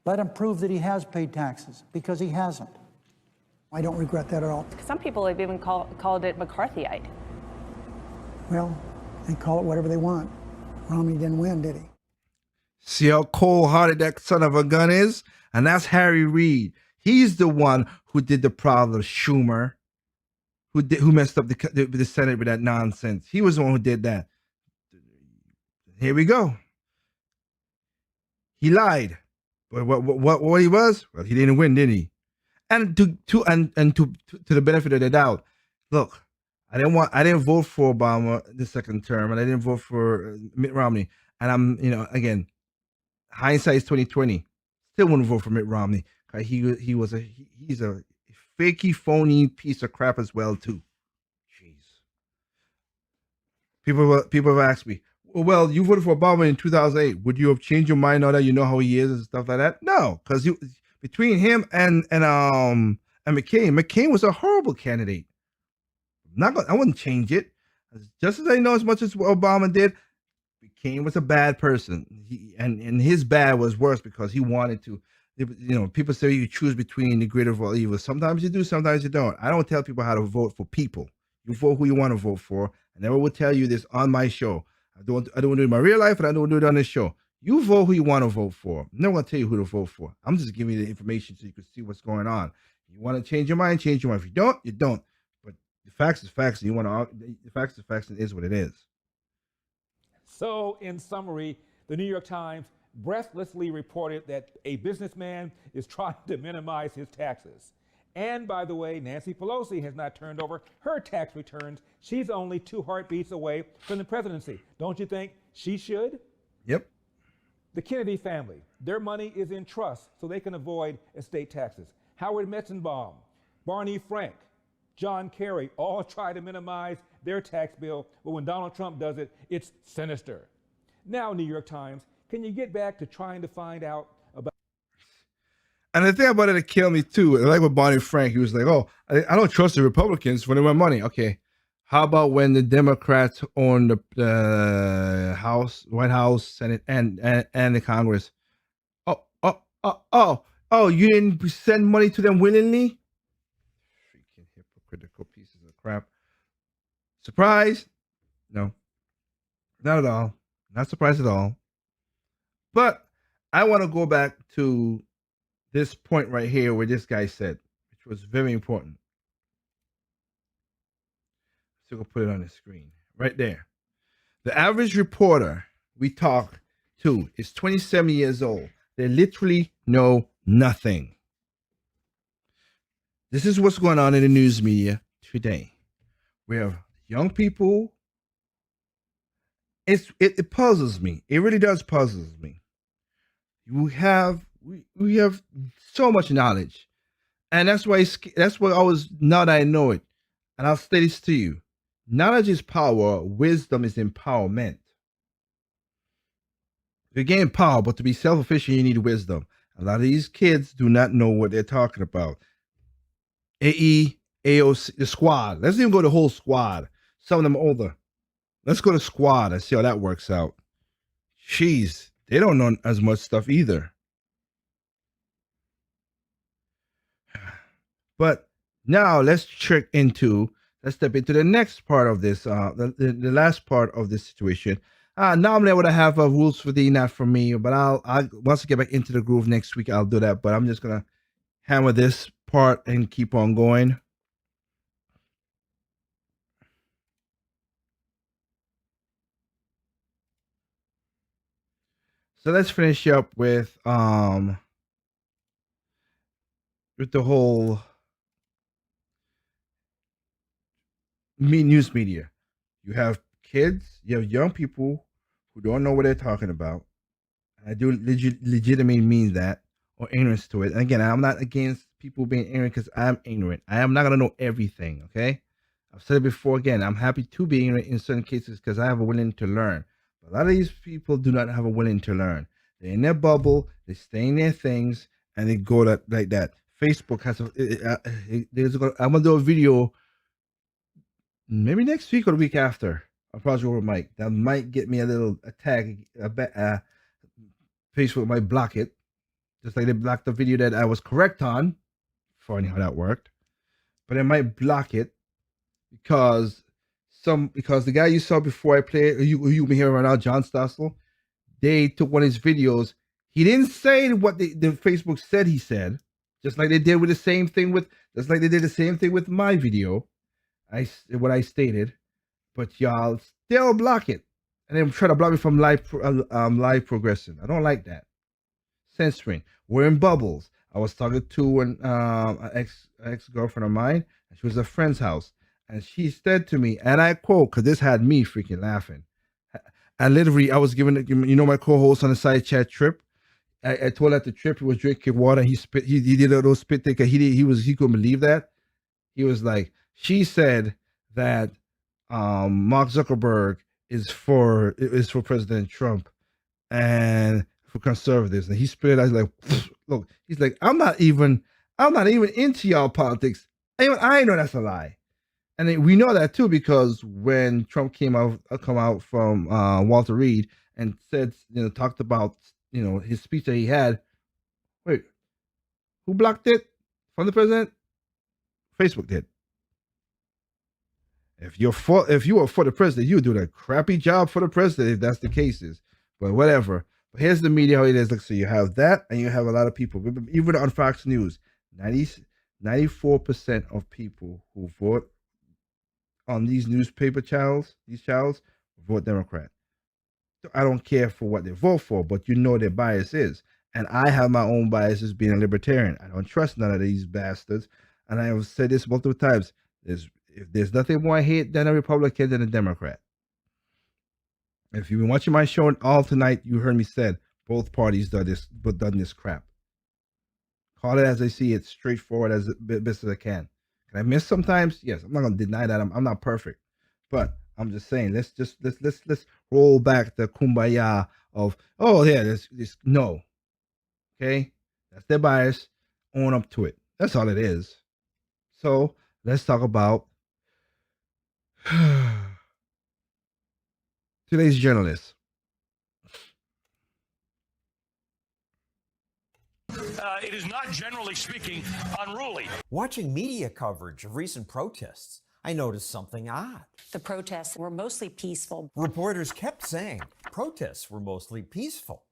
Let him prove that he has paid taxes, because he hasn't. I don't regret that at all. Some people have even called it McCarthyite. Well, they call it whatever they want. Romney didn't win, did he? See how cold-hearted that son of a gun is? And that's Harry Reid. He's the one who did the problem, Schumer, who messed up the Senate with that nonsense. He was the one who did that. Here we go. He lied. But what he was? Well, he didn't win, did he? And to the benefit of the doubt, look, I didn't vote for Obama the second term, and I didn't vote for Mitt Romney. And I'm, again, hindsight is 2020. Still wouldn't vote for Mitt Romney. He's a fakey, phony piece of crap as well too. Jeez. People have asked me, well, you voted for Obama in 2008. Would you have changed your mind now that you know how he is and stuff like that? No, because between him and McCain was a horrible candidate. I wouldn't change it. Just as I know as much as Obama did, McCain was a bad person. And his bad was worse because he wanted to. People say you choose between the good or evil. Sometimes you do, sometimes you don't. I don't tell people how to vote for people. You vote who you want to vote for. I never will tell you this on my show. I don't do it in my real life, and I don't do it on this show. You vote who you want to vote for. I'm never going to tell you who to vote for. I'm just giving you the information so you can see what's going on. You want to change your mind, change your mind. If you don't, you don't. But the facts is facts, and the facts is facts, and it is what it is. So, in summary, the New York Times breathlessly reported that a businessman is trying to minimize his taxes. And by the way, Nancy Pelosi has not turned over her tax returns. She's only 2 heartbeats away from the presidency. Don't you think she should? Yep. The Kennedy family, their money is in trust so they can avoid estate taxes. Howard Metzenbaum, Barney Frank, John Kerry all try to minimize their tax bill, but when Donald Trump does it, it's sinister. Now, New York Times, can you get back to trying to find out about... And the thing about it that killed me too, like with Barney Frank, he was like, oh, I don't trust the Republicans when they want money. Okay, how about when the Democrats own the House, White House, Senate, and the Congress? Oh, you didn't send money to them willingly? Freaking hypocritical pieces of crap. Surprised? No, not at all. Not surprised at all. But I want to go back to this point right here where this guy said, which was very important. So we'll put it on the screen right there. The average reporter we talk to is 27 years old. They literally know nothing. This is what's going on in the news media today. We have young people. It puzzles me. It really does puzzle me. We have so much knowledge, and that's why I was, now that I know it, and I'll say this to you: knowledge is power, wisdom is empowerment. You gain power, but to be self-efficient, you need wisdom. A lot of these kids do not know what they're talking about. AE, AOC, the squad. Let's even go the whole squad. Some of them older. Let's go to squad and see how that works out. Jeez, they don't know as much stuff either. But now let's step into the next part of this, the last part of this situation. Normally I would have rules for thee, not for me, but I'll once I get back into the groove next week, I'll do that. But I'm just gonna hammer this part and keep on going. So let's finish up with the whole news media. You have kids, you have young people who don't know what they're talking about. And I do legitimately mean that, or ignorance to it. And again, I'm not against people being ignorant because I'm ignorant. I am not gonna know everything. Okay, I've said it before. Again, I'm happy to be ignorant in certain cases because I have a willing to learn. A lot of these people do not have a willing to learn. They're in their bubble, they stay in their things, and they go like that. Facebook has I'm gonna do a video maybe next week or the week after. I'll probably go with Mike. That might get me a little attack. Facebook might block it, just like they blocked the video that I was correct on. Funny how that worked, but it might block it because the guy you saw before I played, you been here right now, John Stossel, they took one of his videos. He didn't say what the Facebook said he said, just like they did with the same thing with, just like they did the same thing with my video. What I stated, but y'all still block it, and then try to block me from live progressing. I don't like that. Censoring. We're in bubbles. I was talking to an ex girlfriend of mine, and she was at a friend's house, and she said to me, and I quote, because this had me freaking laughing. And literally, I was giving, my co-host on the side chat Trip. I told her at the Trip he was drinking water. He spit. He did a little spit thing. He couldn't believe that. He was like, she said that Mark Zuckerberg is for President Trump and for conservatives, and he spit it out like, look, he's like, I'm not even into y'all politics. I know that's a lie, and then we know that too because when Trump come out from Walter Reed and said, talked about his speech that he had. Wait, who blocked it from the president? Facebook did. If you were for the president, you would do a crappy job for the president if that's the cases. But whatever. But here's the media how it is. Look, so you have that, and you have a lot of people. Even on Fox News, 94% of people who vote on these newspaper channels, vote Democrat. So I don't care for what they vote for, but their bias is. And I have my own biases being a libertarian. I don't trust none of these bastards. And I have said this multiple times. If there's nothing more I hate than a Republican than a Democrat. If you've been watching my show all tonight, you heard me said both parties done this crap. Call it as I see it, straightforward as best as I can. Can I miss sometimes? Yes, I'm not gonna deny that. I'm not perfect, but I'm just saying let's roll back the kumbaya of this no. Okay, that's their bias. Own up to it. That's all it is. So let's talk about today's journalist. It is not, generally speaking, unruly. Watching media coverage of recent protests, I noticed something odd. The protests were mostly peaceful. Reporters kept saying protests were mostly peaceful.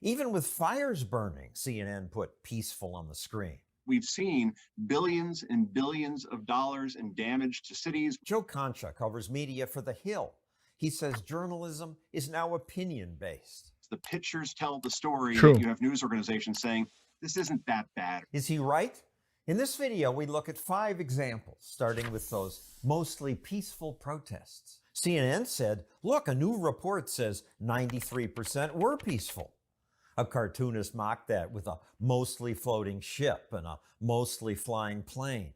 Even with fires burning, CNN put peaceful on the screen. We've seen billions and billions of dollars in damage to cities. Joe Concha covers media for The Hill. He says journalism is now opinion-based. The pictures tell the story. True. You have news organizations saying, this isn't that bad. Is he right? In this video, we look at 5 examples, starting with those mostly peaceful protests. CNN said, look, a new report says 93% were peaceful. A cartoonist mocked that with a mostly floating ship and a mostly flying plane.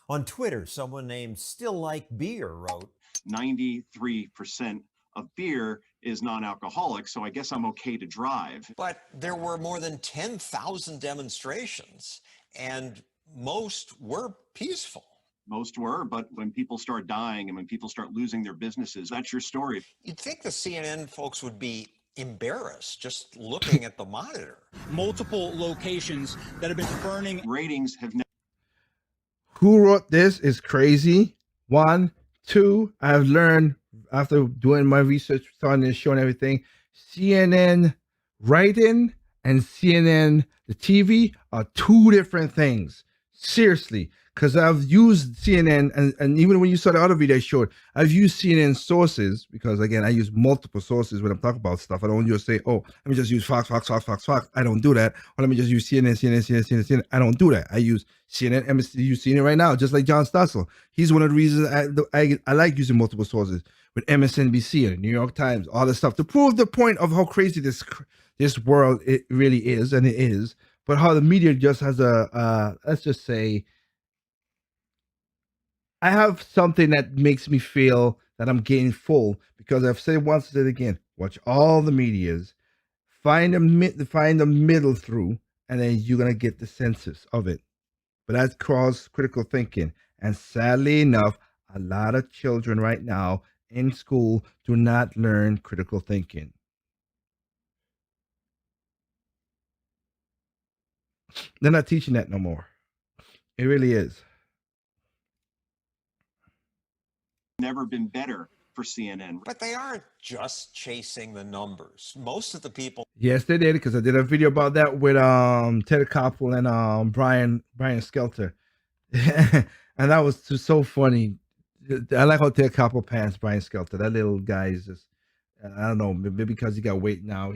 On Twitter, someone named Still Like Beer wrote, 93% of beer is non-alcoholic, so I guess I'm okay to drive. But there were more than 10,000 demonstrations, and most were peaceful. Most were, but when people start dying and when people start losing their businesses, that's your story. You'd think the CNN folks would be embarrassed just looking at the monitor. Multiple locations that have been burning. Ratings have never. Who wrote this is crazy. 1, 2, I've learned after doing my research on this show and everything, CNN writing and CNN, the TV, are 2 different things. Seriously. Because I've used CNN, and even when you saw the other video I showed, I've used CNN sources because, again, I use multiple sources when I'm talking about stuff. I don't just say, let me just use Fox. I don't do that. Or let me just use CNN. I don't do that. I use CNN, MSNBC, use CNN right now, just like John Stossel. He's one of the reasons I like using multiple sources with MSNBC and the New York Times, all this stuff, to prove the point of how crazy this world it really is, and it is, but how the media just has let's just say, I have something that makes me feel that I'm getting full because I've said it once, said it again. watch all the medias, find the middle through, and then you're gonna get the census of it. But that's cross critical thinking. And sadly enough, a lot of children right now in school do not learn critical thinking. They're not teaching that no more. It really is. Never been better for CNN. But they aren't just chasing the numbers. Most of the people. Yes, they did, because I did a video about that with Ted Koppel and Brian Skelter. And that was just so funny. I like how Ted Koppel pants Brian Skelter. That little guy is just, I don't know, maybe because he got weight now,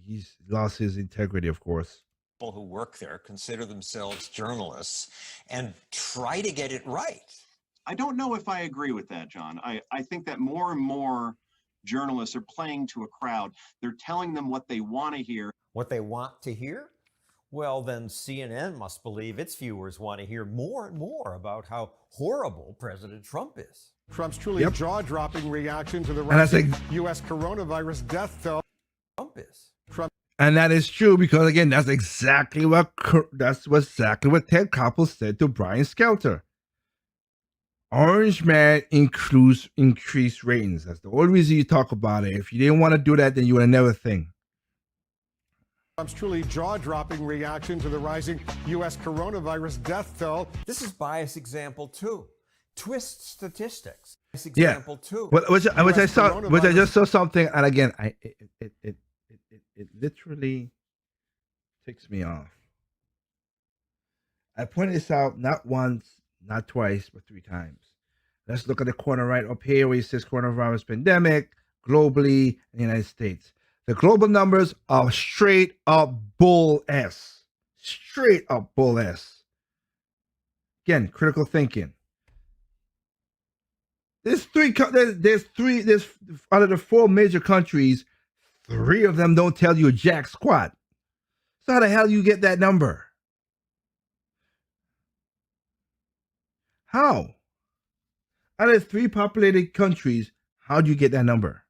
he's lost his integrity, of course. People who work there consider themselves journalists and try to get it right. I don't know if I agree with that, John. I think that more and more journalists are playing to a crowd. They're telling them what they want to hear. What they want to hear? Well, then CNN must believe its viewers want to hear more and more about how horrible President Trump is. Trump's truly jaw-dropping reaction to the U.S. coronavirus death toll. Trump is. And that is true, because again, that's exactly what Ted Koppel said to Brian Skelter. Orange Man increased ratings. That's the only reason you talk about it. If you didn't want to do that, then you would have never think. Trump's truly jaw-dropping reaction to the rising U.S. coronavirus death toll. This is bias example 2. Twist statistics. Bias example 2. Which I just saw something, and again, it literally ticks me off. I pointed this out not once, not twice, but 3 times. Let's look at the corner right up here where it says coronavirus pandemic globally in the United States. The global numbers are straight up bull S. Straight up bull S. Again, critical thinking. There's out of the 4 major countries, 3 of them don't tell you jack squat. So how the hell you get that number? How? Out of 3 populated countries, how do you get that number?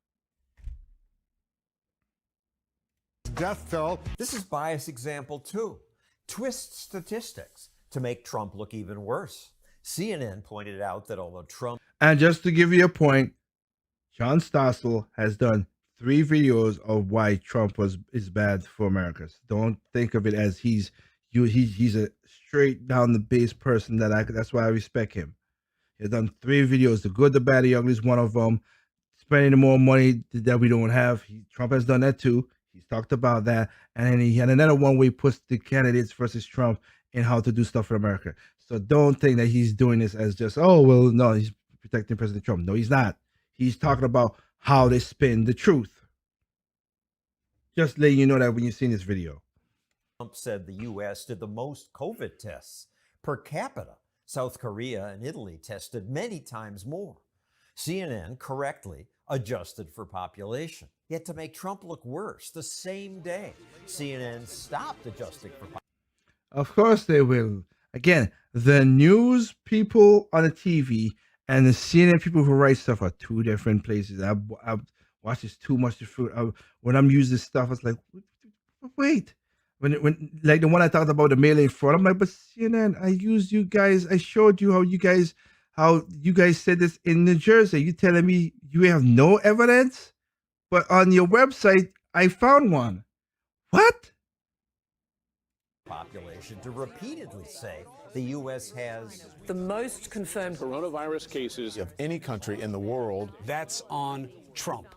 Death toll. This is bias example 2. Twist statistics to make Trump look even worse. CNN pointed out that although Trump... And just to give you a point, John Stossel has done 3 videos of why Trump is bad for Americans. Don't think of it as he's a straight down the base person that's why I respect him. He's done 3 videos, the good, the bad, the ugly is one of them. Spending more money that we don't have. Trump has done that too. He's talked about that. And then he had another one where he puts the candidates versus Trump in how to do stuff for America. So don't think that he's doing this as just, oh, well, no, he's protecting President Trump. No, he's not. He's talking about how they spin the truth. Just letting you know that when you've seen this video. Trump said the U.S. did the most COVID tests per capita. South Korea and Italy tested many times more. CNN correctly adjusted for population. Yet to make Trump look worse, the same day, CNN stopped adjusting for population. Of course they will. Again, the news people on the TV and the CNN people who write stuff are 2 different places. I've watched this too much. When I'm using this stuff, it's like, wait. When like the one I talked about, the mail-in fraud, I'm like, but CNN, I showed you how you guys said this in New Jersey. You telling me you have no evidence? But on your website, I found one. What? Population to repeatedly say the U.S. has the most confirmed coronavirus cases of any country in the world. That's on Trump.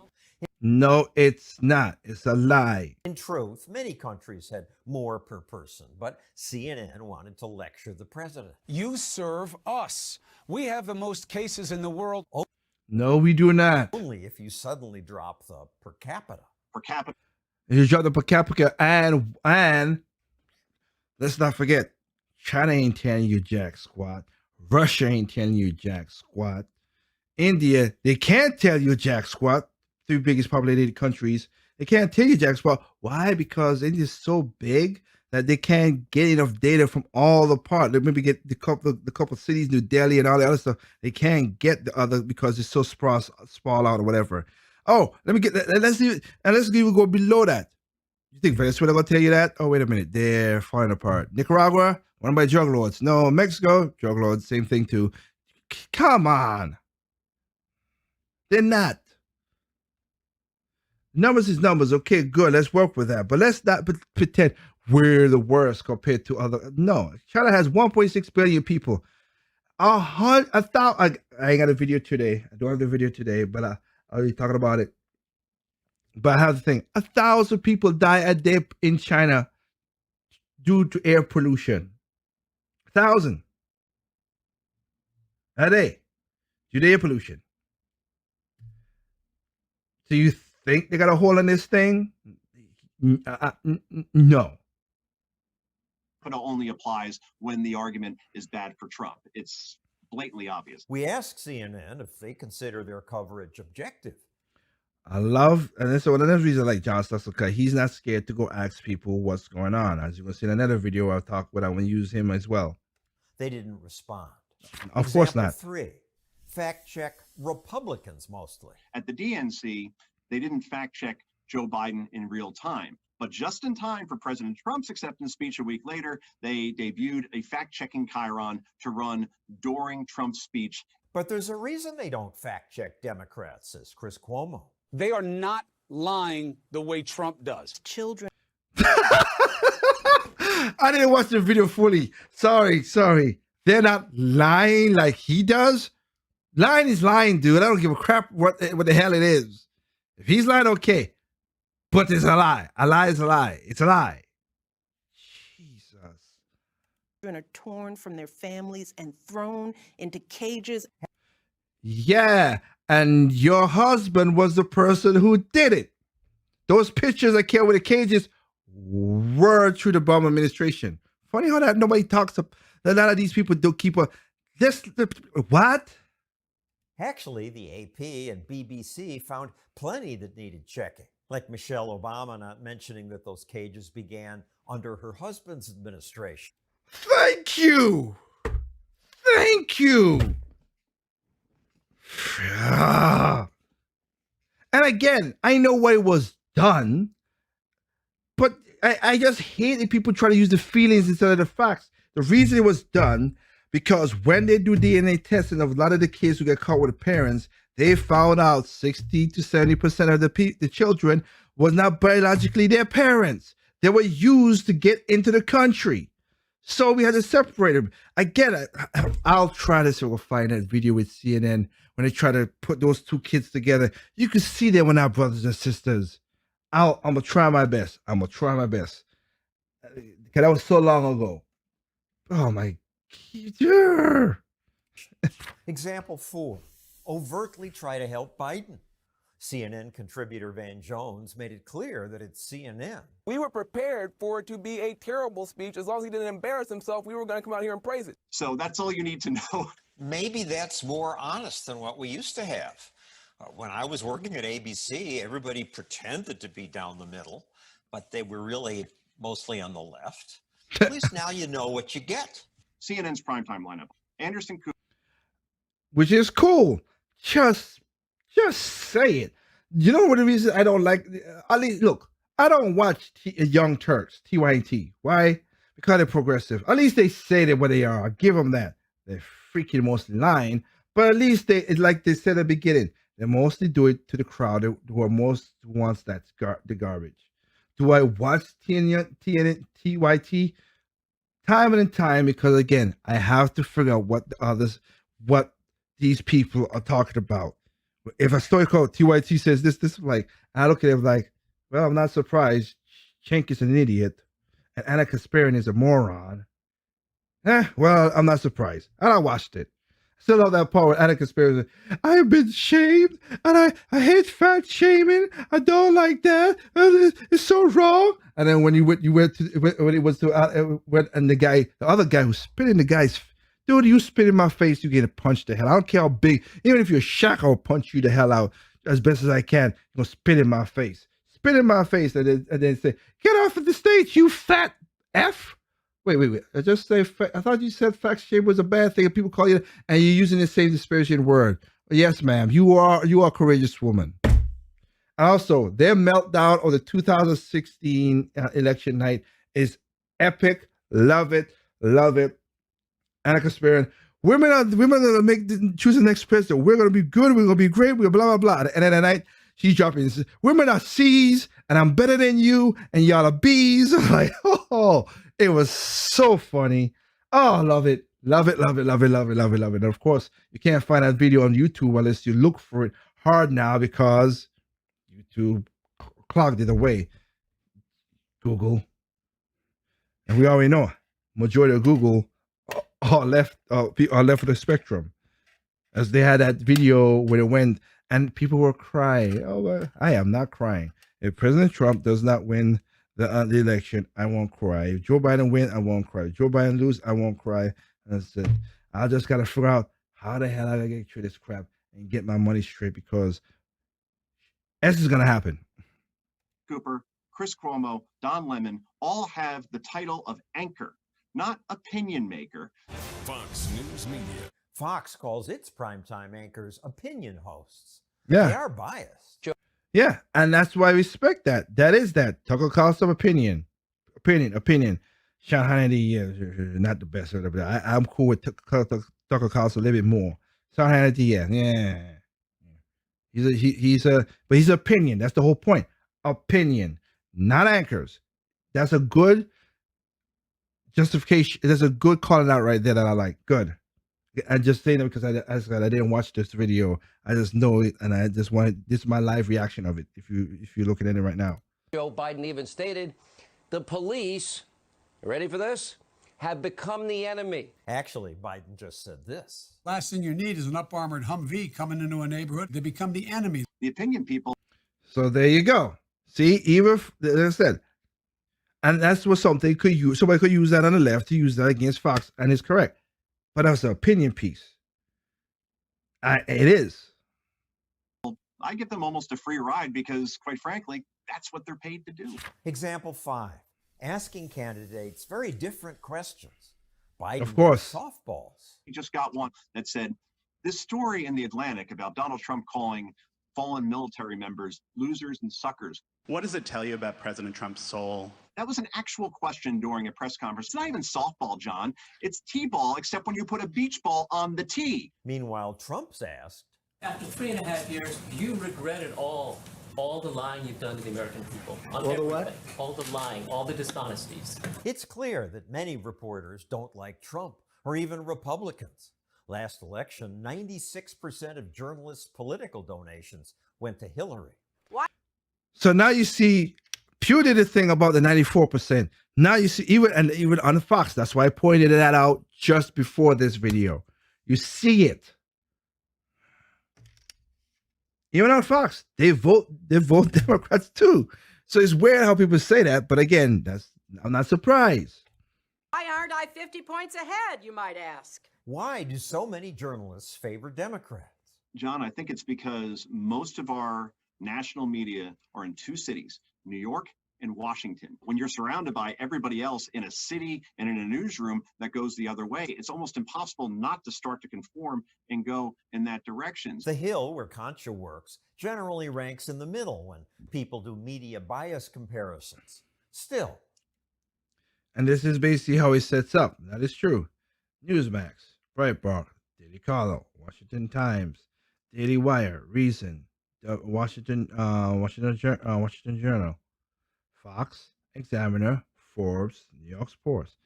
No, it's not. It's a lie. In truth, many countries had more per person, but CNN wanted to lecture the president. You serve us. We have the most cases in the world. No, we do not. Only if you suddenly drop the per capita. Per capita. You drop the per capita, and let's not forget, China ain't telling you jack squat. Russia ain't telling you jack squat. India, they can't tell you jack squat. 3 biggest populated countries, they can't tell you jack squat. Why? Because India's so big that they can't get enough data from all the parts. They maybe get the couple cities, New Delhi and all the other stuff. They can't get the other because it's so sprawled out or whatever. Oh, let me get that. Let's see, and let's even go below that. You think Venezuela gonna tell you that? Oh, wait a minute, they're falling apart. Nicaragua, run by drug lords. No, Mexico, drug lords, same thing too. Come on, they're not. Numbers is numbers. Okay, good. Let's work with that. But let's not pretend we're the worst compared to other. No, China has 1.6 billion people. I ain't got a video today. I don't have the video today, but I'll be talking about it. But I have the thing: 1,000 people die a day in China due to air pollution. 1,000 a day due to air pollution. So you think they got a hold on this thing? No. But it only applies when the argument is bad for Trump. It's blatantly obvious. We asked CNN if they consider their coverage objective. I love, and that's one of the reasons I like John Stutzler, because he's not scared to go ask people what's going on. As you can see in another video, I'll talk about, I want to use him as well. They didn't respond. Of course not. 3, fact check Republicans mostly. At the DNC, they didn't fact check Joe Biden in real time. But just in time for President Trump's acceptance speech a week later, they debuted a fact-checking chyron to run during Trump's speech. But there's a reason they don't fact-check Democrats, says Chris Cuomo. They are not lying the way Trump does. Children. I didn't watch the video fully. Sorry. They're not lying like he does. Lying is lying, dude. I don't give a crap what the hell it is. If he's lying, okay. But it's a lie. A lie is a lie. It's a lie. Jesus. Children are torn from their families and thrown into cages. Yeah, and your husband was the person who did it. Those pictures that came with the cages were through the Obama administration. Funny how that nobody talks about. A lot of these people don't keep a. What? Actually, the AP and BBC found plenty that needed checking. Like Michelle Obama not mentioning that those cages began under her husband's administration. Thank you. And again, I know why it was done, but I just hate that people try to use the feelings instead of the facts. The reason it was done, because when they do DNA testing of a lot of the kids who get caught with the parents, they found out 60 to 70% of the children was not biologically their parents. They were used to get into the country. So we had to separate them. Again, I'll try to find that video with CNN when they try to put those two kids together. You can see they were not brothers and sisters. I'm going to try my best. Because that was so long ago. Oh, my God. Example 4. Overtly try to help Biden. CNN contributor Van Jones made it clear that it's CNN. We were prepared for it to be a terrible speech. As long as he didn't embarrass himself, we were going to come out here and praise it. So that's all you need to know. Maybe that's more honest than what we used to have. When I was working at ABC, everybody pretended to be down the middle, but they were really mostly on the left. At least now you know what you get. CNN's primetime lineup. Anderson Cooper. Which is cool. Just say it. You know what the reason I don't like? At least, look, I don't watch Young Turks, TYT. Why? Because they're progressive. At least they say that what they are. I give them that. They're freaking mostly lying, but at least it's like they said at the beginning. They mostly do it to the crowd who are most wants that's the garbage. Do I watch TYT? Time and time, because again, I have to figure out what these people are talking about. If a story called TYT says this like, I look at it like, well, I'm not surprised. Cenk is an idiot, and Anna Kasparian is a moron. Well, I'm not surprised. And I watched it. Still love that part with Anna Kasparian. I have been shamed, and I hate fat shaming. I don't like that. It's so wrong. And then when when it was to and the other guy who spit in the guy's, dude, you spit in my face, you get punched the hell. I don't care how big, even if you're Shaq, I'll punch you the hell out as best as I can. You're gonna spit in my face, and then say, "Get off of the stage, you fat F." Wait. I just say, I thought you said fat shame was a bad thing, and people call you, and you're using the same disparaging word. Yes, ma'am, you are a courageous woman. Also, their meltdown of the 2016 election night is epic. Love it. Love it. Annika Spearin, women are gonna choose the next president. We're gonna be good. We're gonna be great. We're blah blah blah. At the end of the night, she's dropping. Women are C's, and I'm better than you, and y'all are B's. Like, oh, it was so funny. Oh, I love it. Love it, love it, love it, love it, love it, love it. And of course, you can't find that video on YouTube unless you look for it hard now because YouTube clogged it away. Google. And we already know majority of Google are left of the spectrum. As they had that video where it went and people were crying. Oh, well, I am not crying. If President Trump does not win the election, I won't cry. If Joe Biden win, I won't cry. If Joe Biden lose, I won't cry. And I said, I just gotta figure out how the hell I gotta get through this crap and get my money straight because this is gonna happen. Cooper, Chris Cuomo, Don Lemon all have the title of anchor, not opinion maker. Fox News Media. Fox calls its primetime anchors opinion hosts. Yeah. They are biased. Yeah, and that's why I respect that. That is that. Tucker Carlson opinion. Sean Hannity, yeah, not the best. I'm cool with Tucker Carlson a little bit more. Sean Hannity, yeah. He's an opinion. That's the whole point. Opinion, not anchors. That's a good justification. There's a good calling out right there that I like. Good. I just say that because I didn't watch this video. I just know it, and I just wanted this is my live reaction of it. If you're looking at it right now, Joe Biden even stated, the police, ready for this, have become the enemy. Actually, Biden just said this. Last thing you need is an up-armored Humvee coming into a neighborhood. They become the enemy. The opinion people. So there you go. See, even as I said, and that's what somebody could use that on the left to use that against Fox, and it's correct. But that's an opinion piece. It is. I give them almost a free ride because, quite frankly, that's what they're paid to do. Example 5, asking candidates very different questions. Biden of course. Softballs. He just got one that said, this story in The Atlantic about Donald Trump calling fallen military members losers and suckers. What does it tell you about President Trump's soul? That was an actual question during a press conference. It's not even softball, John. It's T-ball, except when you put a beach ball on the tee. Meanwhile, Trump's asked, after 3.5 years, do you regret it all the lying you've done to the American people? On all everything. The what? All the lying, all the dishonesties. It's clear that many reporters don't like Trump or even Republicans. Last election, 96% of journalists' political donations went to Hillary. What? So now you see, Pew did a thing about the 94%. Now you see, even on Fox, that's why I pointed that out just before this video. You see it. Even on Fox, they vote Democrats too. So it's weird how people say that, but again, I'm not surprised. Why aren't I 50 points ahead, you might ask? Why do so many journalists favor Democrats? John, I think it's because most of our national media are in two cities, New York and Washington. When you're surrounded by everybody else in a city and in a newsroom that goes the other way, it's almost impossible not to start to conform and go in that direction. The Hill, where Concha works, generally ranks in the middle when people do media bias comparisons. Still. And this is basically how he sets up. That is true. Newsmax, Breitbart, Daily Caller, Washington Times, Daily Wire, Reason, Washington Journal, Fox, Examiner, Forbes, New York Post.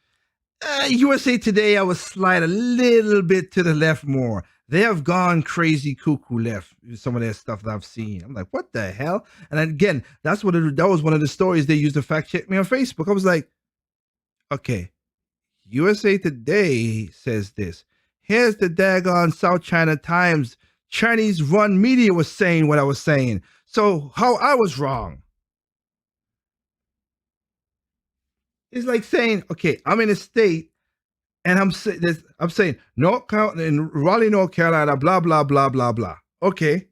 USA Today, I would slide a little bit to the left more. They have gone crazy cuckoo left with some of their stuff that I've seen. I'm like, what the hell? And again, that was one of the stories they used to fact check me on Facebook. I was like, okay, USA Today says this. Here's the daggone South China Times. Chinese-run media was saying what I was saying. So how I was wrong. It's like saying, okay, I'm in a state and I'm saying in Raleigh, North Carolina, blah, blah, blah, blah, blah. Okay.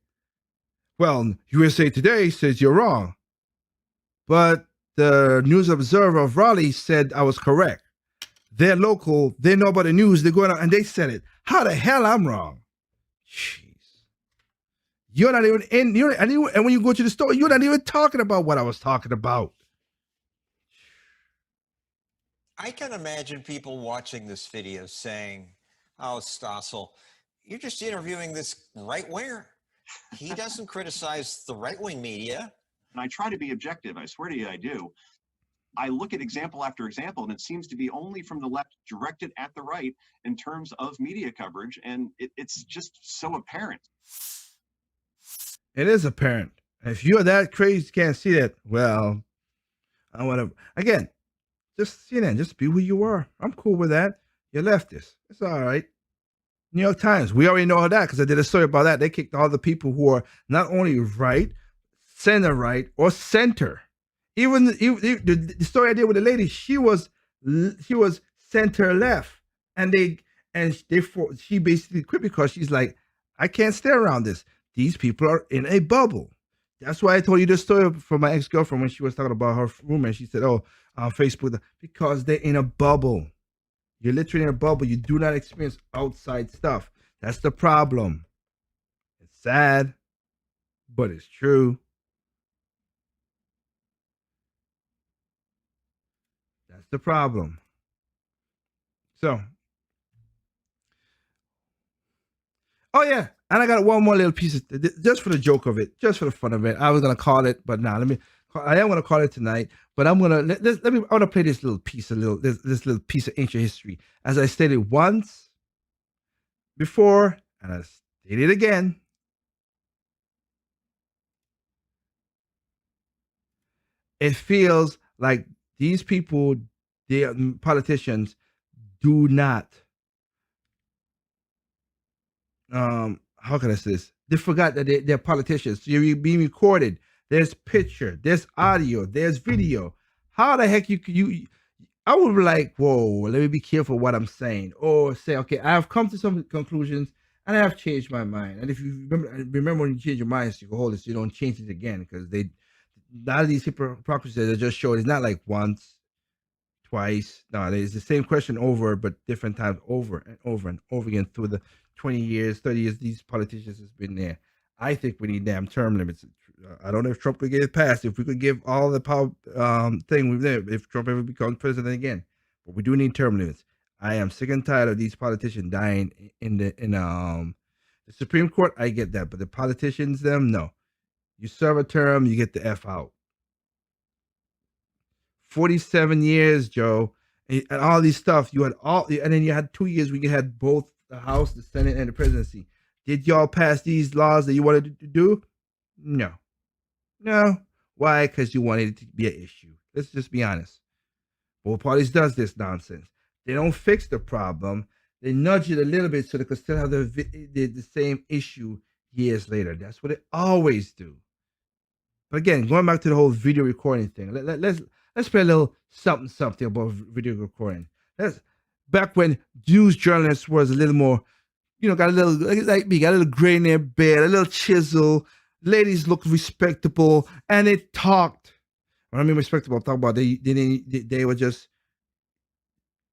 Well, USA Today says you're wrong. But the News Observer of Raleigh said I was correct. They're local. They know about the news. They're going out and they said it. How the hell I'm wrong? Jeez. You're not even in. And when you go to the store, you're not even talking about what I was talking about. I can imagine people watching this video saying, "Oh, Stossel, you're just interviewing this right-winger. He doesn't criticize the right-wing media." And I try to be objective. I swear to you, I do. I look at example after example, and it seems to be only from the left directed at the right in terms of media coverage, and it's just so apparent. It is apparent. If you're that crazy, you can't see that. Well, I want to again. Just CNN, just be who you are. I'm cool with that. You're leftist. It's all right. New York Times, we already know that because I did a story about that. They kicked all the people who are not only right, center right, or center. Even the story I did with the lady, she was center left, and she basically quit because she's like, I can't stay around this. These people are in a bubble. That's why I told you this story from my ex-girlfriend when she was talking about her roommate. She said, "Oh, on Facebook," because they're in a bubble. You're literally in a bubble. You do not experience outside stuff. That's the problem. It's sad, but it's true. That's the problem. So, oh yeah, and I got one more little piece of, just for the joke of it, just for the fun of it. I was gonna call it, but now I am gonna call it tonight. But I'm gonna let me. I want to play this little piece, this little piece of ancient history. As I stated once before, and I state it again. It feels like these people, politicians, do not. How can I say this? They forgot that they're politicians. So you're being recorded. There's picture, there's audio, there's video. How the heck you? I would be like, whoa, let me be careful what I'm saying, or say, okay, I have come to some conclusions and I have changed my mind. And if you remember when you change your mind, so you hold it, so you don't change it again, because a lot of these hypocrisies are just showing. It's not like once, twice. No, it's the same question over, but different times, over and over and over again through the 20 years, 30 years these politicians has been there. I think we need damn term limits. I don't know if Trump could get it passed. If we could give all the power thing we've there, if Trump ever becomes president again, but we do need term limits. I am sick and tired of these politicians dying in the Supreme Court. I get that, but the politicians, no. You serve a term, you get the F out. 47 years, Joe, and all these stuff. You had and then you had 2 years where you had both the House, the Senate, and the presidency. Did y'all pass these laws that you wanted to do? No. Why? Because you wanted it to be an issue. Let's just be honest. Both parties does this nonsense. They don't fix the problem. They nudge it a little bit so they could still have the same issue years later. That's what they always do. But again, going back to the whole video recording thing, let's play a little something about video recording. Back when news journalists was a little more, got a little, like me, got a little gray in their beard, a little chisel. Ladies looked respectable, and they talked. When I mean respectable, I'm talking about they were just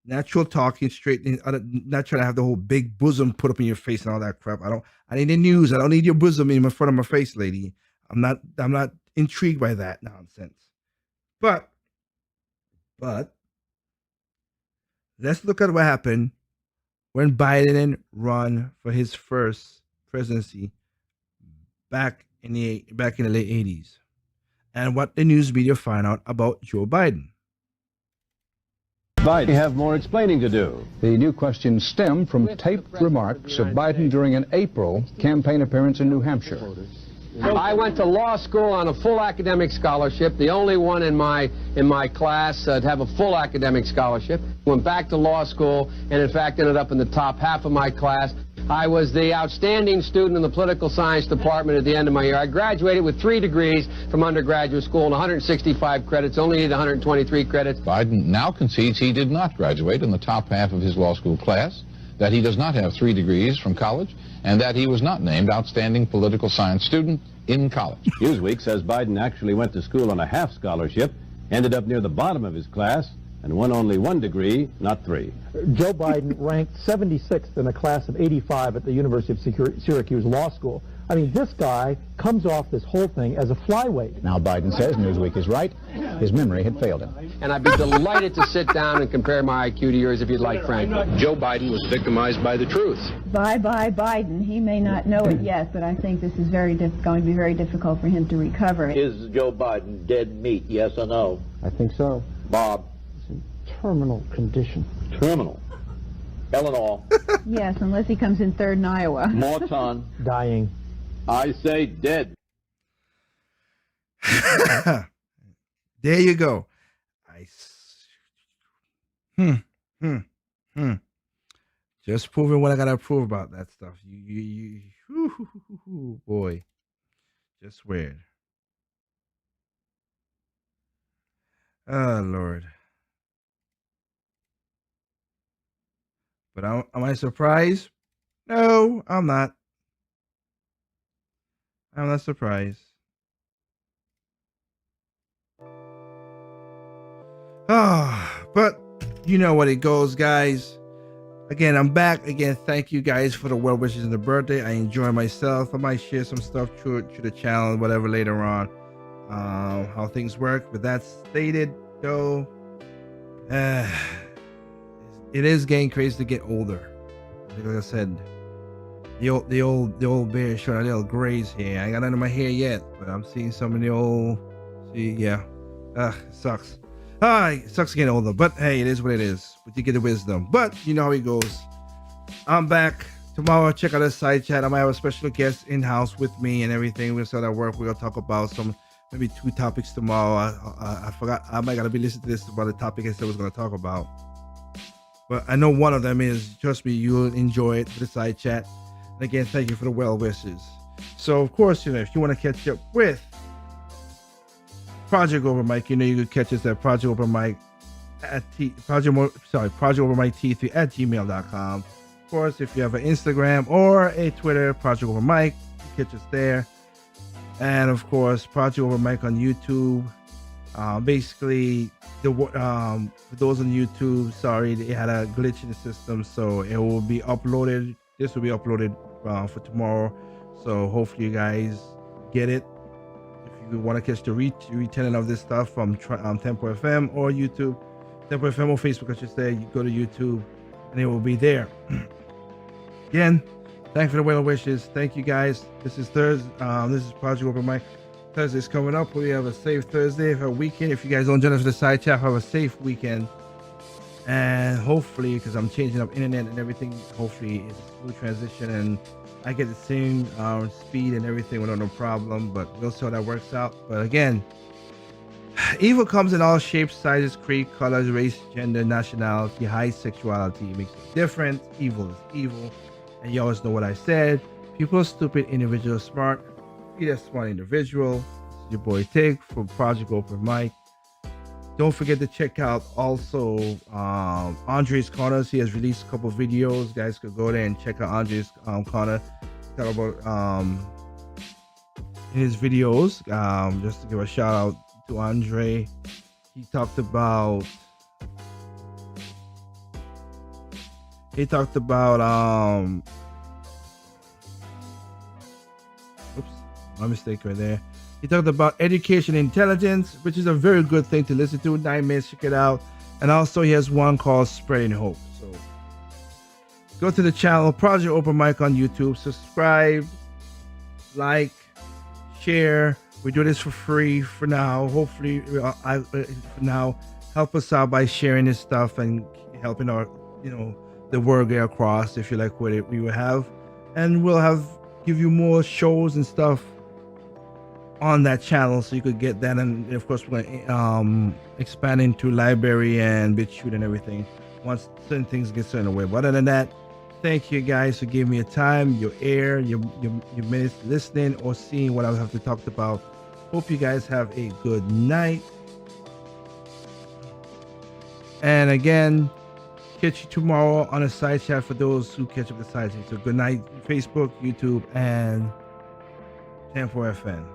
natural talking, straight, not trying to have the whole big bosom put up in your face and all that crap. I need the news. I don't need your bosom in front of my face, lady. I'm not intrigued by that nonsense. But let's look at what happened when Biden ran for his first presidency back in the late 80s, and what the news media find out about Joe Biden. Biden have more explaining to do. The new questions stem from taped remarks of Biden during an April campaign appearance in New Hampshire. I went to law school on a full academic scholarship, the only one in my class to have a full academic scholarship. Went back to law school and in fact ended up in the top half of my class. I was the outstanding student in the political science department at the end of my year. I graduated with 3 degrees from undergraduate school and 165 credits, only needed 123 credits. Biden now concedes he did not graduate in the top half of his law school class, that he does not have 3 degrees from college, and that he was not named outstanding political science student in college. Newsweek says Biden actually went to school on a half scholarship, ended up near the bottom of his class, and won only 1 degree, not 3. Joe Biden ranked 76th in a class of 85 at the University of Syracuse Law School. I mean, this guy comes off this whole thing as a flyweight. Now Biden says Newsweek is right. His memory had failed him. And I'd be delighted to sit down and compare my IQ to yours if you'd like, Frank. Joe Biden was victimized by the truth. Bye Biden. He may not know it yet, but I think this is going to be very difficult for him to recover. Is Joe Biden dead meat, yes or no? I think so. Bob? It's in terminal condition. Terminal? Eleanor? Yes, unless he comes in third in Iowa. Morton? Dying. I say dead. There you go. Just proving what I gotta prove about that stuff. Boy, just weird. Oh Lord. But am I surprised? No, I'm not. I'm not surprised. But you know what it goes, guys. Again, I'm back. Again, thank you guys for the well wishes and the birthday. I enjoy myself. I might share some stuff through the channel, whatever, later on. How things work. But that stated, though, it is getting crazy to get older. Like I said, the old beard showing a little grays here. I ain't got none of my hair yet, but I'm seeing some of the old. See, yeah. It sucks. It sucks getting older, but hey, it is what it is. But you get the wisdom. But you know how it goes. I'm back tomorrow. Check out the side chat. I might have a special guest in house with me and everything. We'll start at work. We're gonna talk about maybe 2 topics tomorrow. I forgot. I might gotta be listening to this about the topic I said I was gonna talk about. But I know one of them is, trust me, you'll enjoy it for the side chat. And again, thank you for the well wishes. So of course, if you want to catch up with Project Over Mike, you can catch us at Project Over Mike at Project Over Mike T3 at gmail.com. Of course, if you have an Instagram or a Twitter, Project Over Mike, you catch us there. And of course, Project Over Mike on YouTube. Basically, for those on YouTube, sorry, they had a glitch in the system, so it will be uploaded. This will be uploaded for tomorrow. So hopefully you guys get it. If you want to catch the retelling of this stuff from Tempo FM or YouTube, Tempo FM or Facebook, I should say, you go to YouTube and it will be there. Again, thanks for the well wishes. Thank you guys. This is Thursday. This is Project Open Mic. Thursday's coming up. We have a safe Thursday, a weekend. If you guys don't join us for the side chat, have a safe weekend. And hopefully, because I'm changing up internet and everything, hopefully it's a smooth transition and I get the same speed and everything without no problem, but we'll see how that works out. But again, evil comes in all shapes, sizes, creed, colors, race, gender, nationality, height, sexuality. It makes it different. Evil is evil. And you always know what I said. People are stupid, individuals smart. Be a smart individual. This is your boy Tig from Project Open Mic. Don't forget to check out also Andre's Corners. He has released a couple of videos. You guys could go there and check out Andre's Corner. Talk about his videos. Just to give a shout out to Andre. He talked about oops, my mistake right there. He talked about education intelligence, which is a very good thing to listen to. 9 minutes, check it out. And also he has one called Spreading Hope. So go to the channel, Project Open Mic on YouTube. Subscribe, like, share. We do this for free for now. Hopefully, for now, help us out by sharing this stuff and helping our, the word get across. If you like what we will have, and we'll give you more shows and stuff on that channel, so you could get that. And of course, we're gonna expand into library and BitChute and everything once certain things get certain away. But other than that, thank you guys for giving me your time, your ear, your minutes listening or seeing what I have to talk about. Hope you guys have a good night. And again, catch you tomorrow on a side chat for those who catch up the side chat. So good night, Facebook, YouTube, and Tempo FM.